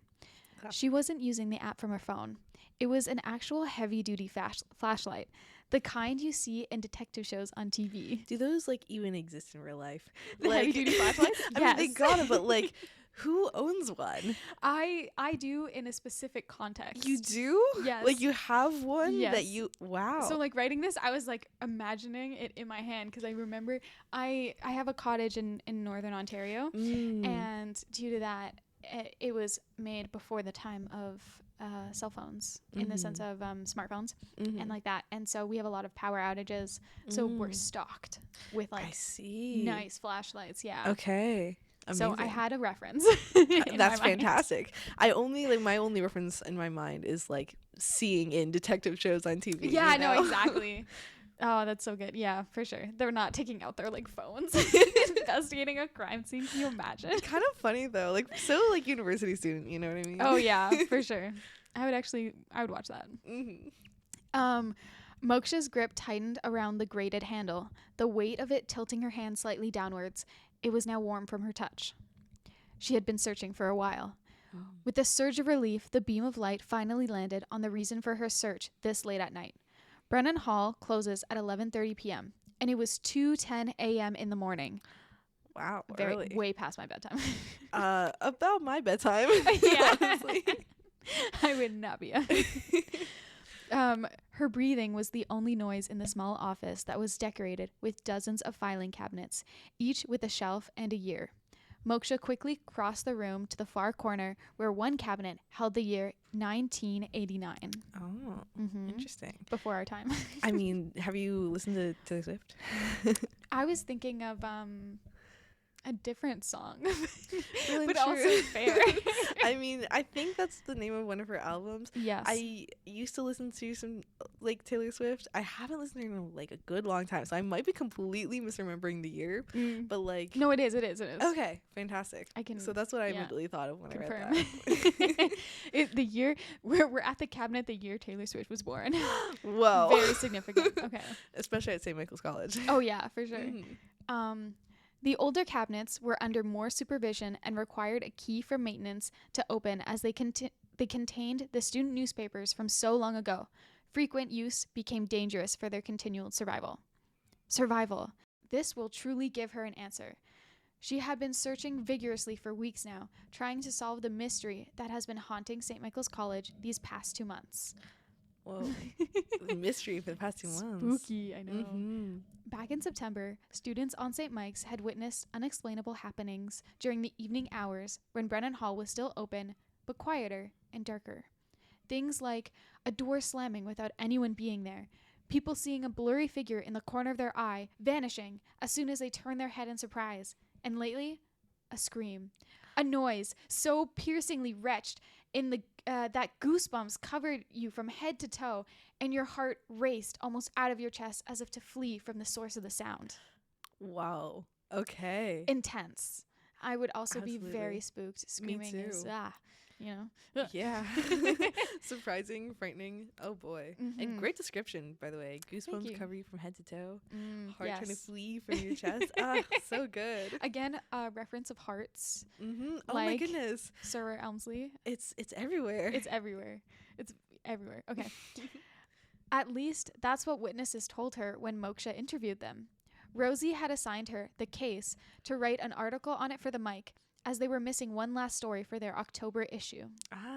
She wasn't using the app from her phone. It was an actual heavy-duty flashlight, the kind you see in detective shows on TV. Do those like even exist in real life? The heavy-duty flashlights? I mean, they gotta, but like, who owns one? I do in a specific context. You do? Yes. Like you have one Yes. that you, wow. So like writing this, I was like imagining it in my hand because I remember I have a cottage in Northern Ontario, and due to that, it was made before the time of cell phones in the sense of smartphones and like that. And so we have a lot of power outages. So we're stocked with like nice flashlights. Yeah. Okay. Amazing. So I had a reference. That's fantastic. I only like my only reference in my mind is like seeing in detective shows on TV. Yeah, no, exactly. Oh, that's so good. Yeah, for sure. They're not taking out their like phones investigating a crime scene. Can you imagine? Kind of funny though. Like so like university student, you know what I mean? Oh yeah, for sure. I would watch that. Moksha's grip tightened around the grated handle, the weight of it tilting her hand slightly downwards. It was now warm from her touch. She had been searching for a while. With a surge of relief, the beam of light finally landed on the reason for her search this late at night. Brennan Hall closes at 11:30 p.m. and it was 2:10 a.m. in the morning. Wow, early. Way past my bedtime. About my bedtime. Yeah, honestly. I would not be. Her breathing was the only noise in the small office that was decorated with dozens of filing cabinets, each with a shelf and a year. Moksha quickly crossed the room to the far corner where one cabinet held the year 1989. Oh, interesting. Before our time. I mean, have you listened to Taylor Swift? I was thinking of a different song, Really but true. also fair. I mean, I think that's the name of one of her albums. Yes. I used to listen to some like Taylor Swift. I haven't listened to her in like a good long time, so I might be completely misremembering the year. But like, no, it is. Okay, fantastic. So that's what I immediately thought of when confirm. I read that. The year we're at the cabinet. The year Taylor Swift was born. Whoa, very significant. Okay, especially at St. Michael's College. Oh yeah, for sure. The older cabinets were under more supervision and required a key for maintenance to open as they contained the student newspapers from so long ago. Frequent use became dangerous for their continual survival. This will truly give her an answer. She had been searching vigorously for weeks now, trying to solve the mystery that has been haunting St. Michael's College these past 2 months. Whoa, the mystery for the past 2 months. Spooky, I know. Back in September, students on St. Mike's had witnessed unexplainable happenings during the evening hours when Brennan Hall was still open, but quieter and darker. Things like a door slamming without anyone being there, people seeing a blurry figure in the corner of their eye, vanishing as soon as they turn their head in surprise. And lately, a scream. A noise so piercingly wretched in the that goosebumps covered you from head to toe, and your heart raced almost out of your chest as if to flee from the source of the sound. Wow. Okay. Intense. I would also be Absolutely. very spooked. Screaming Me too. is, you know. Yeah. Surprising, frightening. Oh boy. And great description, by the way. Goosebumps you. cover you from head to toe. Heart trying to Yes. flee from your chest. So good. Again, a reference of hearts. Oh my Like goodness. Sir Elmsley. It's everywhere. It's everywhere. It's everywhere. Okay. At least that's what witnesses told her when Moksha interviewed them. Rosie had assigned her, the case, to write an article on it for the mic, as they were missing one last story for their October issue.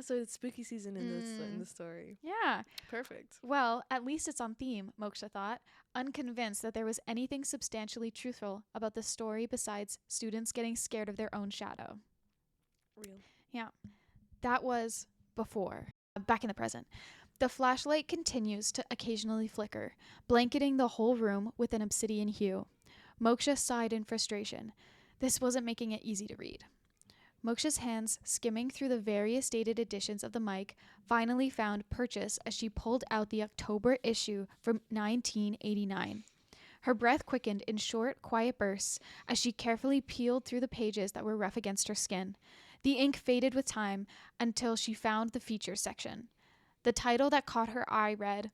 So it's spooky season in this story. Yeah. Perfect. Well, at least it's on theme, Moksha thought, unconvinced that there was anything substantially truthful about the story besides students getting scared of their own shadow. Real. Yeah. That was before. Back in the present. The flashlight continues to occasionally flicker, blanketing the whole room with an obsidian hue. Moksha sighed in frustration. This wasn't making it easy to read. Moksha's hands, skimming through the various dated editions of the mic, finally found purchase as she pulled out the October issue from 1989. Her breath quickened in short, quiet bursts as she carefully peeled through the pages that were rough against her skin. The ink faded with time until she found the features section. The title that caught her eye read,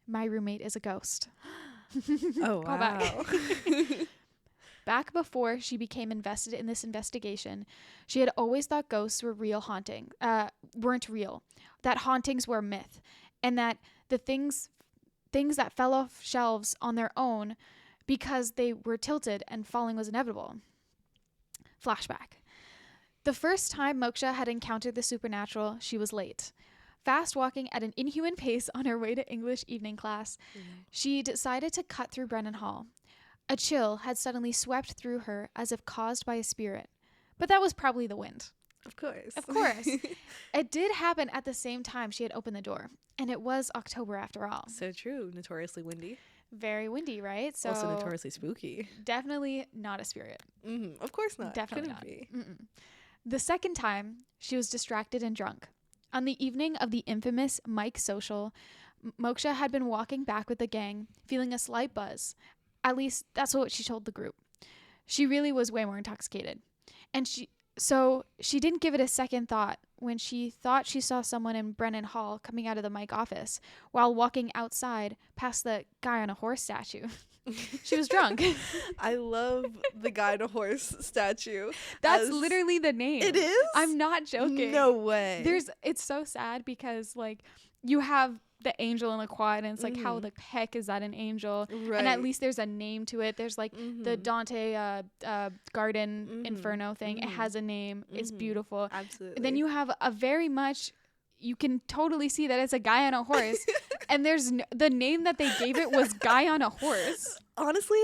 "My Roommate is a Ghost." Oh, wow. Back before she became invested in this investigation, she had always thought ghosts were weren't real, that hauntings were a myth, and that the things that fell off shelves on their own because they were tilted and falling was inevitable. Flashback. The first time Moksha had encountered the supernatural, she was late. Fast walking at an inhuman pace on her way to English evening class, she decided to cut through Brennan Hall. A chill had suddenly swept through her as if caused by a spirit. But that was probably the wind. Of course. Of course. It did happen at the same time she had opened the door. And it was October after all. So true. Notoriously windy. Very windy, right? So Also notoriously spooky. definitely not a spirit. Of course not. Definitely Couldn't not. be. The second time, she was distracted and drunk. On the evening of the infamous Mike social, Moksha had been walking back with the gang, feeling a slight buzz. At least that's what she told the group. She really was way more intoxicated. And she didn't give it a second thought when she thought she saw someone in Brennan Hall coming out of the Mike office while walking outside past the guy on a horse statue. She was drunk. I love the guy on a horse statue. That's literally the name. It is? I'm not joking. No way. It's so sad because like you have the angel in the quad and it's like how the heck is that an angel? Right. And at least there's a name to it. There's like the Dante garden inferno thing. It has a name. It's beautiful. Absolutely. And then you have a very much, you can totally see that it's a guy on a horse. And there's the name that they gave it was Guy on a Horse. Honestly,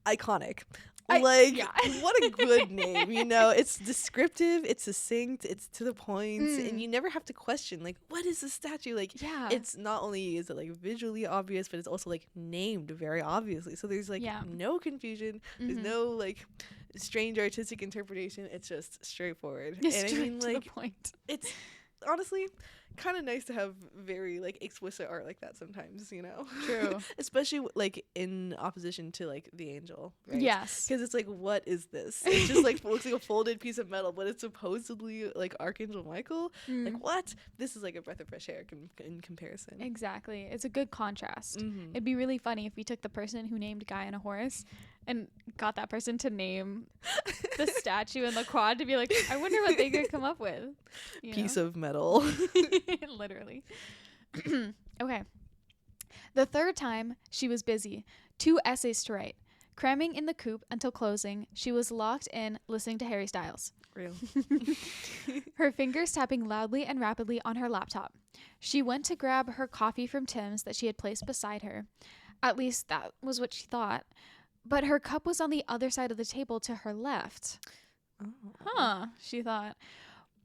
iconic. Yeah. What a good name, you know? It's descriptive, it's succinct, it's to the point, and you never have to question, like, what is the statue? Like, Yeah. it's not only is it, like, visually obvious, but it's also, like, named very obviously. So there's, like, no confusion. There's no, like, strange artistic interpretation. It's just straightforward. It's and straight I mean, to like, the point. it's honestly kind of nice to have very like explicit art like that sometimes, you know. True. Especially like in opposition to like the angel, right? Yes. Because it's like, what is this? It just like looks like a folded piece of metal, but it's supposedly like Archangel Michael. Like, what? This is like a breath of fresh air in comparison. Exactly. It's a good contrast. It'd be really funny if we took the person who named Guy on a horse and got that person to name the statue in the quad to be like, I wonder what they could come up with. You Piece know? of metal. Literally. Okay. The third time, she was busy. 2 essays to write. Cramming in the coop until closing, she was locked in listening to Harry Styles. Real. Her fingers tapping loudly and rapidly on her laptop. She went to grab her coffee from Tim's that she had placed beside her. At least that was what she thought. But her cup was on the other side of the table to her left. Oh. She thought.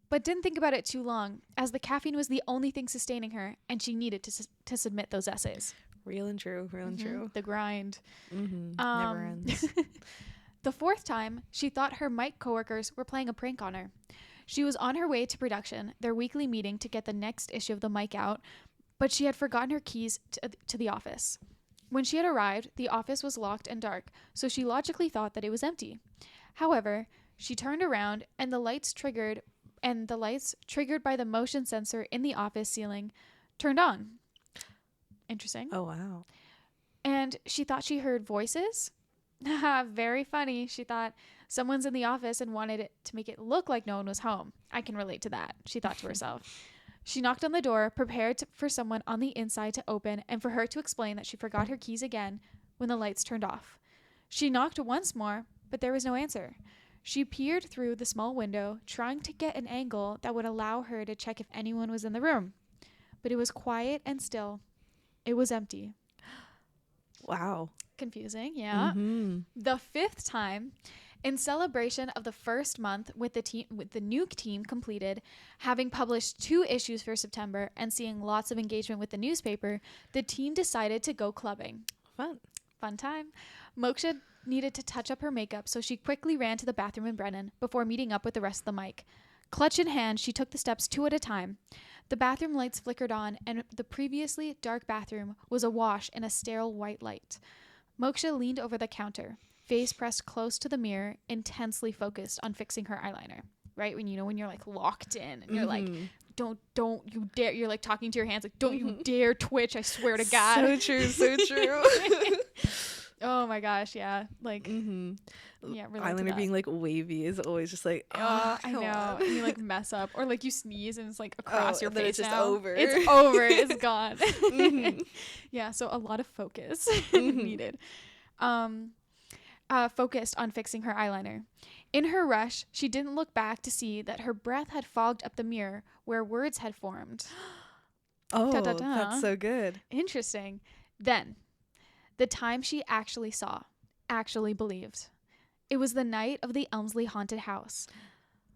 But didn't think about it too long, as the caffeine was the only thing sustaining her, and she needed to submit those essays. Real and true. Real and true. The grind. Never ends. The fourth time, she thought her Mike coworkers were playing a prank on her. She was on her way to production, their weekly meeting to get the next issue of the Mike out, but she had forgotten her keys to the office. When she had arrived, the office was locked and dark, so she logically thought that it was empty. However, she turned around and the lights triggered by the motion sensor in the office ceiling turned on. Interesting. Oh, wow. And she thought she heard voices. Very funny. She thought someone's in the office and wanted it to make it look like no one was home. I can relate to that, she thought to herself. She knocked on the door, prepared for someone on the inside to open and for her to explain that she forgot her keys again when the lights turned off. She knocked once more, but there was no answer. She peered through the small window, trying to get an angle that would allow her to check if anyone was in the room. But it was quiet and still. It was empty. Wow. Confusing, yeah. The fifth time, in celebration of the first month with the new team completed, having published 2 issues for September and seeing lots of engagement with the newspaper, the team decided to go clubbing. Fun time. Moksha needed to touch up her makeup, so she quickly ran to the bathroom in Brennan before meeting up with the rest of the Mike. Clutch in hand, she took the steps 2 at a time. The bathroom lights flickered on, and the previously dark bathroom was awash in a sterile white light. Moksha leaned over the counter, face pressed close to the mirror, intensely focused on fixing her eyeliner. Right? When you're like locked in and you're like, don't you dare, you're like talking to your hands like, don't you dare twitch, I swear to God. So true, so true. Oh my gosh, yeah. Like, yeah, eyeliner being like wavy is always just like, I know. And you like mess up, or like you sneeze and it's like across your face. It's just now. over. It's over. It's gone. Yeah, so a lot of focus needed. Focused on fixing her eyeliner. In her rush, she didn't look back to see that her breath had fogged up the mirror where words had formed. Oh, that's so good. Interesting. Then, the time she actually believed. It was the night of the Elmsley haunted house,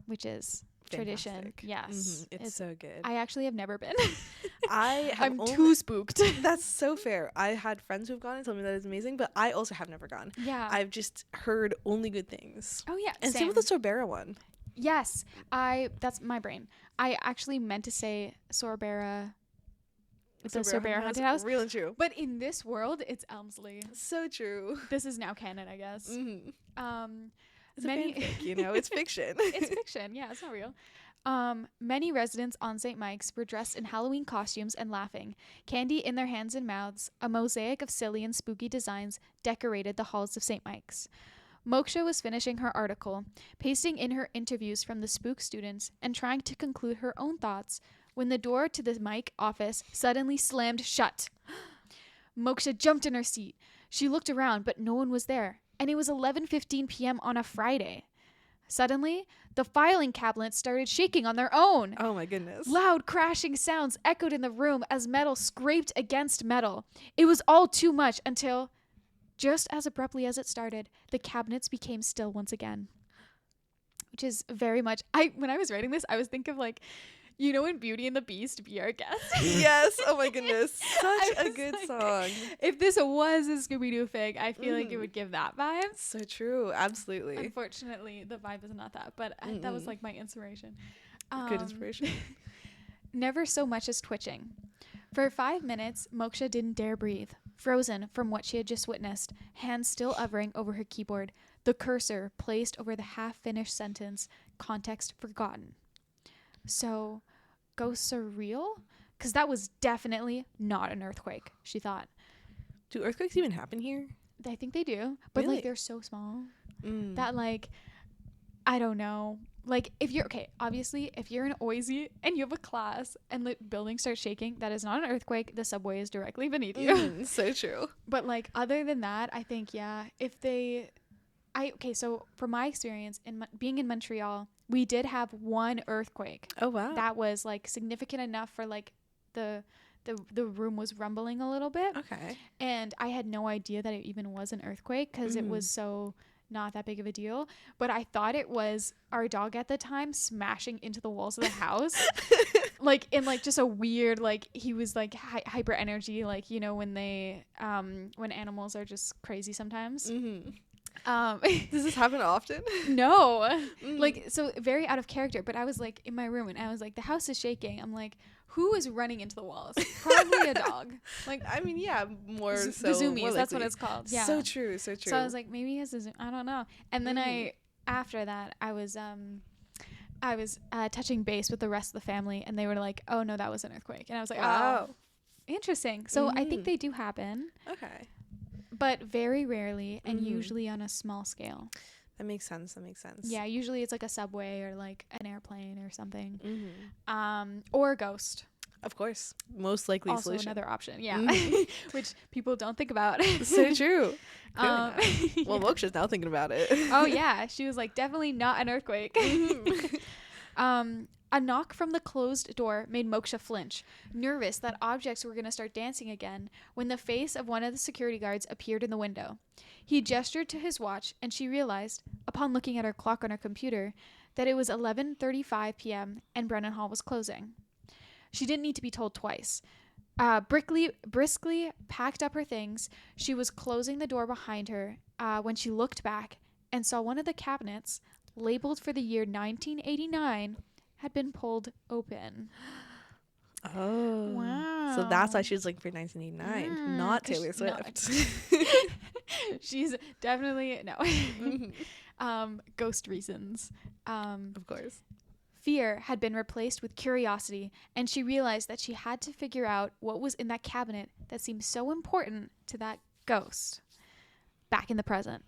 which is tradition. Fantastic. Yes. It's so good. I actually have never been. I'm too spooked. That's so fair. I had friends who've gone and told me that it's amazing, but I also have never gone. Yeah. I've just heard only good things. Oh, yeah. And same with the Sorbera one. Yes. That's my brain. I actually meant to say Sorbera. The Sorbera haunted house. Real and true. But in this world, it's Elmsley. So true. This is now canon, I guess. It's a fanfic, it's fiction. It's fiction. Yeah, it's not real. Many residents on St. Mike's were dressed in Halloween costumes and laughing. Candy in their hands and mouths, a mosaic of silly and spooky designs decorated the halls of St. Mike's. Moksha was finishing her article, pasting in her interviews from the spook students, and trying to conclude her own thoughts when the door to the Mike office suddenly slammed shut. Moksha jumped in her seat. She looked around, but no one was there, and it was 11:15 p.m. on a Friday. Suddenly, the filing cabinets started shaking on their own. Oh my goodness. Loud crashing sounds echoed in the room as metal scraped against metal. It was all too much until, just as abruptly as it started, the cabinets became still once again. Which is very much... when I was writing this, I was thinking of like... You know, in Beauty and the Beast, Be Our Guest. Yes. Oh my goodness. Such a good song. If this was a Scooby-Doo fig, I feel like it would give that vibe. So true. Absolutely. Unfortunately, the vibe is not that, but that was like my inspiration. Good inspiration. Never so much as twitching. For 5 minutes, Moksha didn't dare breathe, frozen from what she had just witnessed, hands still hovering over her keyboard, the cursor placed over the half-finished sentence, context forgotten. So, ghosts are real? Because that was definitely not an earthquake, she thought. Do earthquakes even happen here? I think they do. But, Really? like, they're so small that, like, I don't know. Like, if you're, obviously, if you're in Oise and you have a class and the building starts shaking, that is not an earthquake. The subway is directly beneath you. So true. But, like, other than that, I think, yeah, if they... so from my experience being in Montreal, we did have one earthquake. Oh wow. That was like significant enough for like the room was rumbling a little bit. Okay. And I had no idea that it even was an earthquake because it was so not that big of a deal. But I thought it was our dog at the time smashing into the walls of the house. Like in like just a weird, like he was like hyper energy, like, you know, when they when animals are just crazy sometimes. Does this happen often? No. Like, so very out of character. But I was like in my room and I was like, the house is shaking. I'm like, who is running into the walls? Probably a dog. Like, I mean, yeah, more so. The zoomies, more that's what likely. it's called. Yeah. So true, so true. So I was like, maybe he has a zoom. I don't know. And then after that, I was touching base with the rest of the family, and they were like, "Oh no, that was an earthquake." And I was like, wow. "Oh, interesting." So I think they do happen. Okay. But very rarely, and usually on a small scale. That makes sense. Yeah, usually it's like a subway or like an airplane or something. Or a ghost. Of course. Most likely also solution. Another option, yeah. Which people don't think about. So true. Well, Yeah. Moksha's now thinking about it. Oh, yeah. She was like, definitely not an earthquake. A knock from the closed door made Moksha flinch, nervous that objects were going to start dancing again, when the face of one of the security guards appeared in the window. He gestured to his watch, and she realized, upon looking at her clock on her computer, that it was 11:35 p.m. and Brennan Hall was closing. She didn't need to be told twice. Briskly packed up her things. She was closing the door behind her when she looked back and saw one of the cabinets, labeled for the year 1989, had been pulled open. Oh. Wow. So that's why she was looking for 1989, not Taylor Swift. She's definitely, no. Ghost reasons. Of course. Fear had been replaced with curiosity, and she realized that she had to figure out what was in that cabinet that seemed so important to that ghost. Back in the present.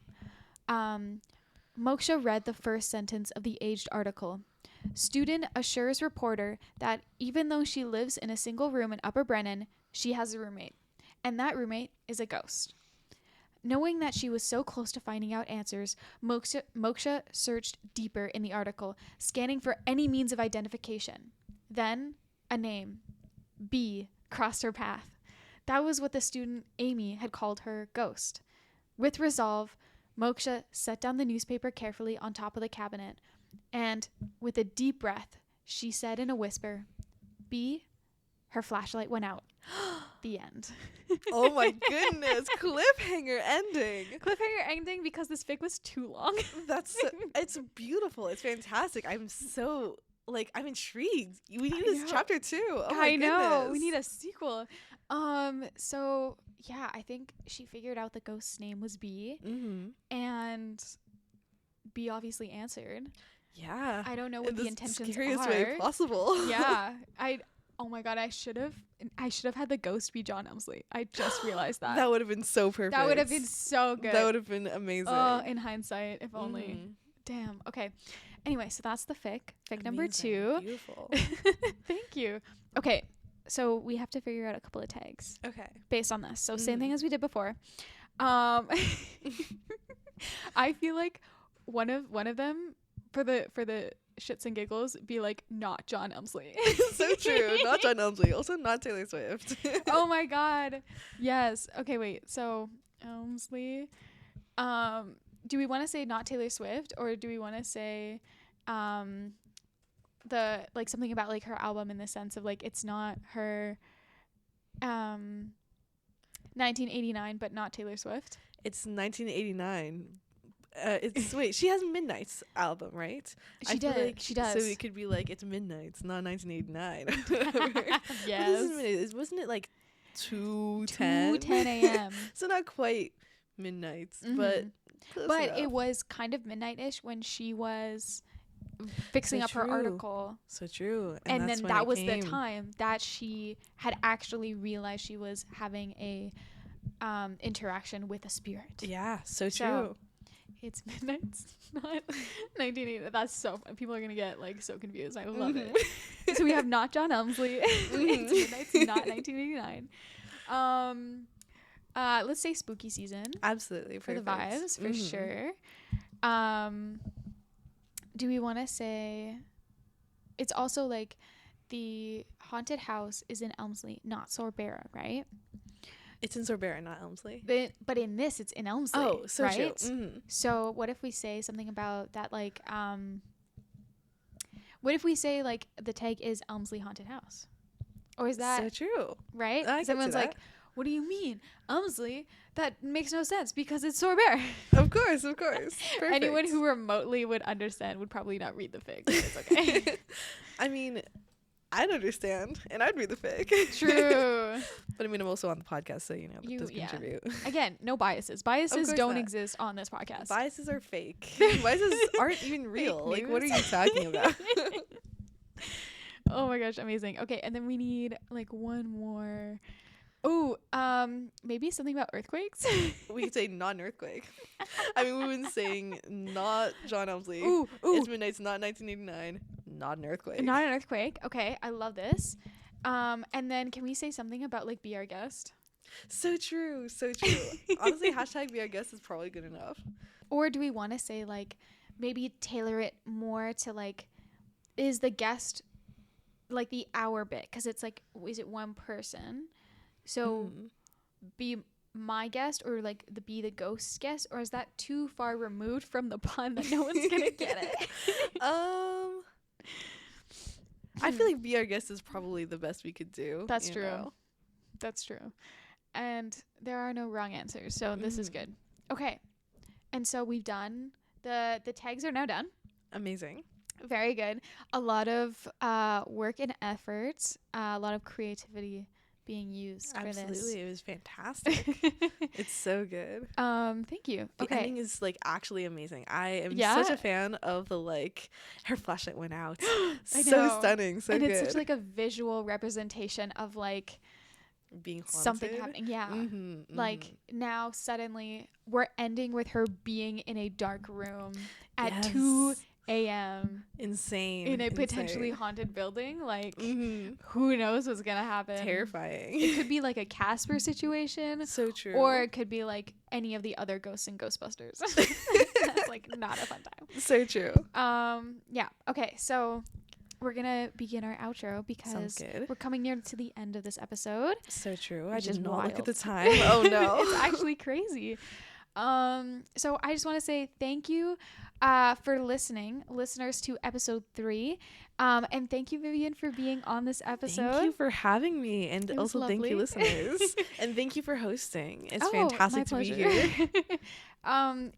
Moksha read the first sentence of the Aged article. Student assures reporter that even though she lives in a single room in Upper Brennan, she has a roommate, and that roommate is a ghost. Knowing that she was so close to finding out answers, Moksha searched deeper in the article, scanning for any means of identification. Then, a name, B, crossed her path. That was what the student Amy had called her ghost. With resolve, Moksha set down the newspaper carefully on top of the cabinet, and, with a deep breath, she said in a whisper, B, her flashlight went out. The end. Oh my goodness. Cliffhanger ending. Cliffhanger ending because this fic was too long. It's beautiful. It's fantastic. I'm so, I'm intrigued. We need this chapter 2. Oh my goodness. I know. We need a sequel. So, yeah, I think she figured out the ghost's name was B. And B obviously answered. Yeah. I don't know what the intentions are. The scariest way possible. Yeah. Oh my god, I should have had the ghost be John Elmsley. I just realized that. That would have been so perfect. That would have been so good. That would have been amazing. Oh, in hindsight, if only. Damn. Okay. Anyway, so that's the fic. Fic number 2. Beautiful. Thank you. Okay. So we have to figure out a couple of tags. Okay. Based on this. So same thing as we did before. I feel like one of them for the shits and giggles be like, not John Elmsley. So true. Not John Elmsley. Also not Taylor Swift. Oh my god. Yes. Okay, wait. So Elmsley. Do we want to say not Taylor Swift, or do we want to say the something about her album, in the sense of it's not her 1989 but not Taylor Swift? It's 1989. Wait, she has Midnight's album, right? She does. So it could be it's Midnight's, not 1989. Yes. Wasn't it 2:10? 2:10 a.m. So not quite Midnight's, but close enough. It was kind of midnight-ish when she was fixing up her article. So true. And then that was the time that she had actually realized she was having a interaction with a spirit. Yeah, so true. It's midnight, not 1980. That's so fun. People are gonna get so confused. I love it. So we have not John Elmsley. It's midnight's not 1989. Let's say spooky season. Absolutely, for the vibes for sure. Do we want to say? It's also the haunted house is in Elmsley, not Sorbera, right? It's in Sorbera, not Elmsley. But in this, it's in Elmsley. Oh, so right? true. Mm-hmm. So what if we say something about that, like, what if we say, like, the tag is Elmsley Haunted House? Or is that... So true. Right? I can Someone's see like, that. what do you mean? Elmsley? That makes no sense because it's Sorbera. Of course. Perfect. Anyone who remotely would understand would probably not read the fic. But it's okay. I mean, I'd understand, and I'd read the fic. True. But I mean, I'm also on the podcast, so, you know, that does contribute. Again, no biases. Biases don't exist on this podcast. Biases are fake. Biases aren't even real. Like, what are you talking about? Oh my gosh, amazing. Okay, and then we need, like, one more... Oh, maybe something about earthquakes. We could say not an earthquake. I mean, we've been saying not John Elmsley. Ooh. It's Midnight's not 1989. Not an earthquake. Not an earthquake. Okay, I love this. And then can we say something about, like, Be Our Guest? So true. Honestly, hashtag Be Our Guest is probably good enough. Or do we want to say, like, maybe tailor it more to, like, is the guest, like, the hour bit? Because it's, like, is it one person? So be my guest, or like be the ghost's guest, or is that too far removed from the pun that no one's gonna get it? I feel like Be Our Guest is probably the best we could do. That's true. That's true. And there are no wrong answers, so this is good. Okay, and so we've done the tags are now done. Amazing. Very good. A lot of work and effort, a lot of creativity being used for this. Absolutely, it was fantastic. It's so good. Thank you. The ending is like actually amazing. I am such a fan of the, like, her flashlight went out. So stunning, so good. And it's such like a visual representation of, like, being haunted. Something happening. Yeah. Like now suddenly we're ending with her being in a dark room at 2 a.m. Insane. In a potentially haunted building. Like, who knows what's gonna happen? Terrifying. It could be like a Casper situation. So true. Or it could be like any of the other ghosts in Ghostbusters. That's like not a fun time. So true. Yeah. Okay. So we're gonna begin our outro because we're coming near to the end of this episode. So true. I just did not look at the time. Oh no. It's actually crazy. So I just want to say thank you for listeners to episode 3. And thank you, Vivian, for being on this episode. Thank you for having me. And also thank you, listeners. And thank you for hosting. It's fantastic to be here.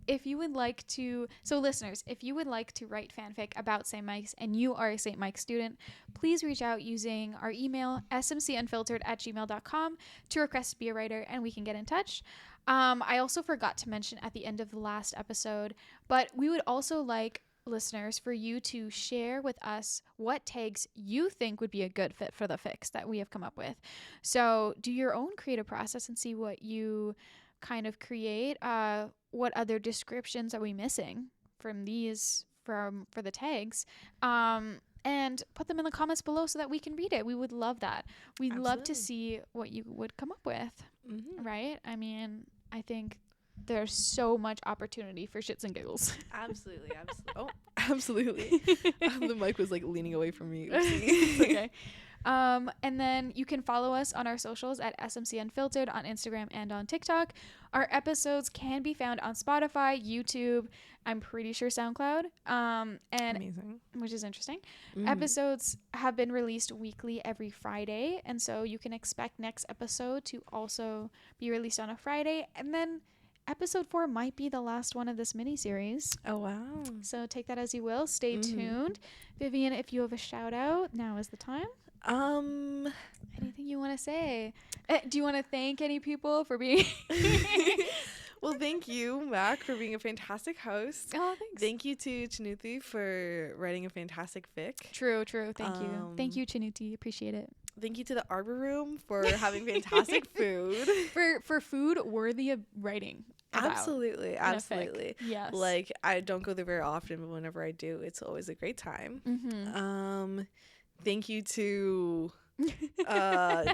If you would like to, listeners, if you would like to write fanfic about St. Mike's and you are a St. Mike's student, please reach out using our email, smcunfiltered@gmail.com, to request to be a writer, and we can get in touch. I also forgot to mention at the end of the last episode, but we would also like listeners for you to share with us what tags you think would be a good fit for the fics that we have come up with. So do your own creative process and see what you kind of create. What other descriptions are we missing from these for the tags? And put them in the comments below so that we can read it. We would love that. We'd love to see what you would come up with. Right? I mean, I think there's so much opportunity for shits and giggles. Absolutely. Oh, absolutely. The mic was like leaning away from me. It's okay. And then you can follow us on our socials at SMC Unfiltered on Instagram and on TikTok. Our episodes can be found on Spotify, YouTube, I'm pretty sure SoundCloud, and amazing, which is interesting. Episodes have been released weekly every Friday, and so you can expect next episode to also be released on a Friday, and then episode 4 might be the last one of this mini-series. Oh, wow. So take that as you will. Stay tuned. Vivian, if you have a shout out, now is the time. Anything you want to say? Do you want to thank any people for being Well, thank you, Mack, for being a fantastic host. Oh, thanks. Thank you to Chanuthi for writing a fantastic fic. True. Thank you. Thank you, Chanuthi. Appreciate it. Thank you to the Arbor Room for having fantastic food. For food worthy of writing. Absolutely. Yes. Like, I don't go there very often, but whenever I do, it's always a great time. Thank you to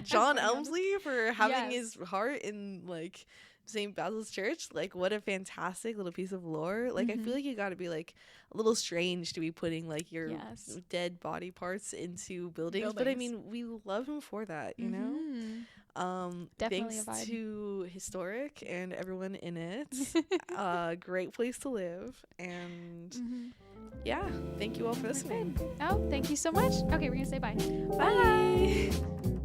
John Elmsley for having his heart in, like, St. Basil's Church, like what a fantastic little piece of lore. Like I feel like you got to be like a little strange to be putting like your dead body parts into buildings. But I mean, we love him for that, you know. Definitely thanks a vibe. to Historic and everyone in it. Great place to live. And yeah, thank you all for listening. Oh, thank you so much. Okay, we're gonna say bye. Bye.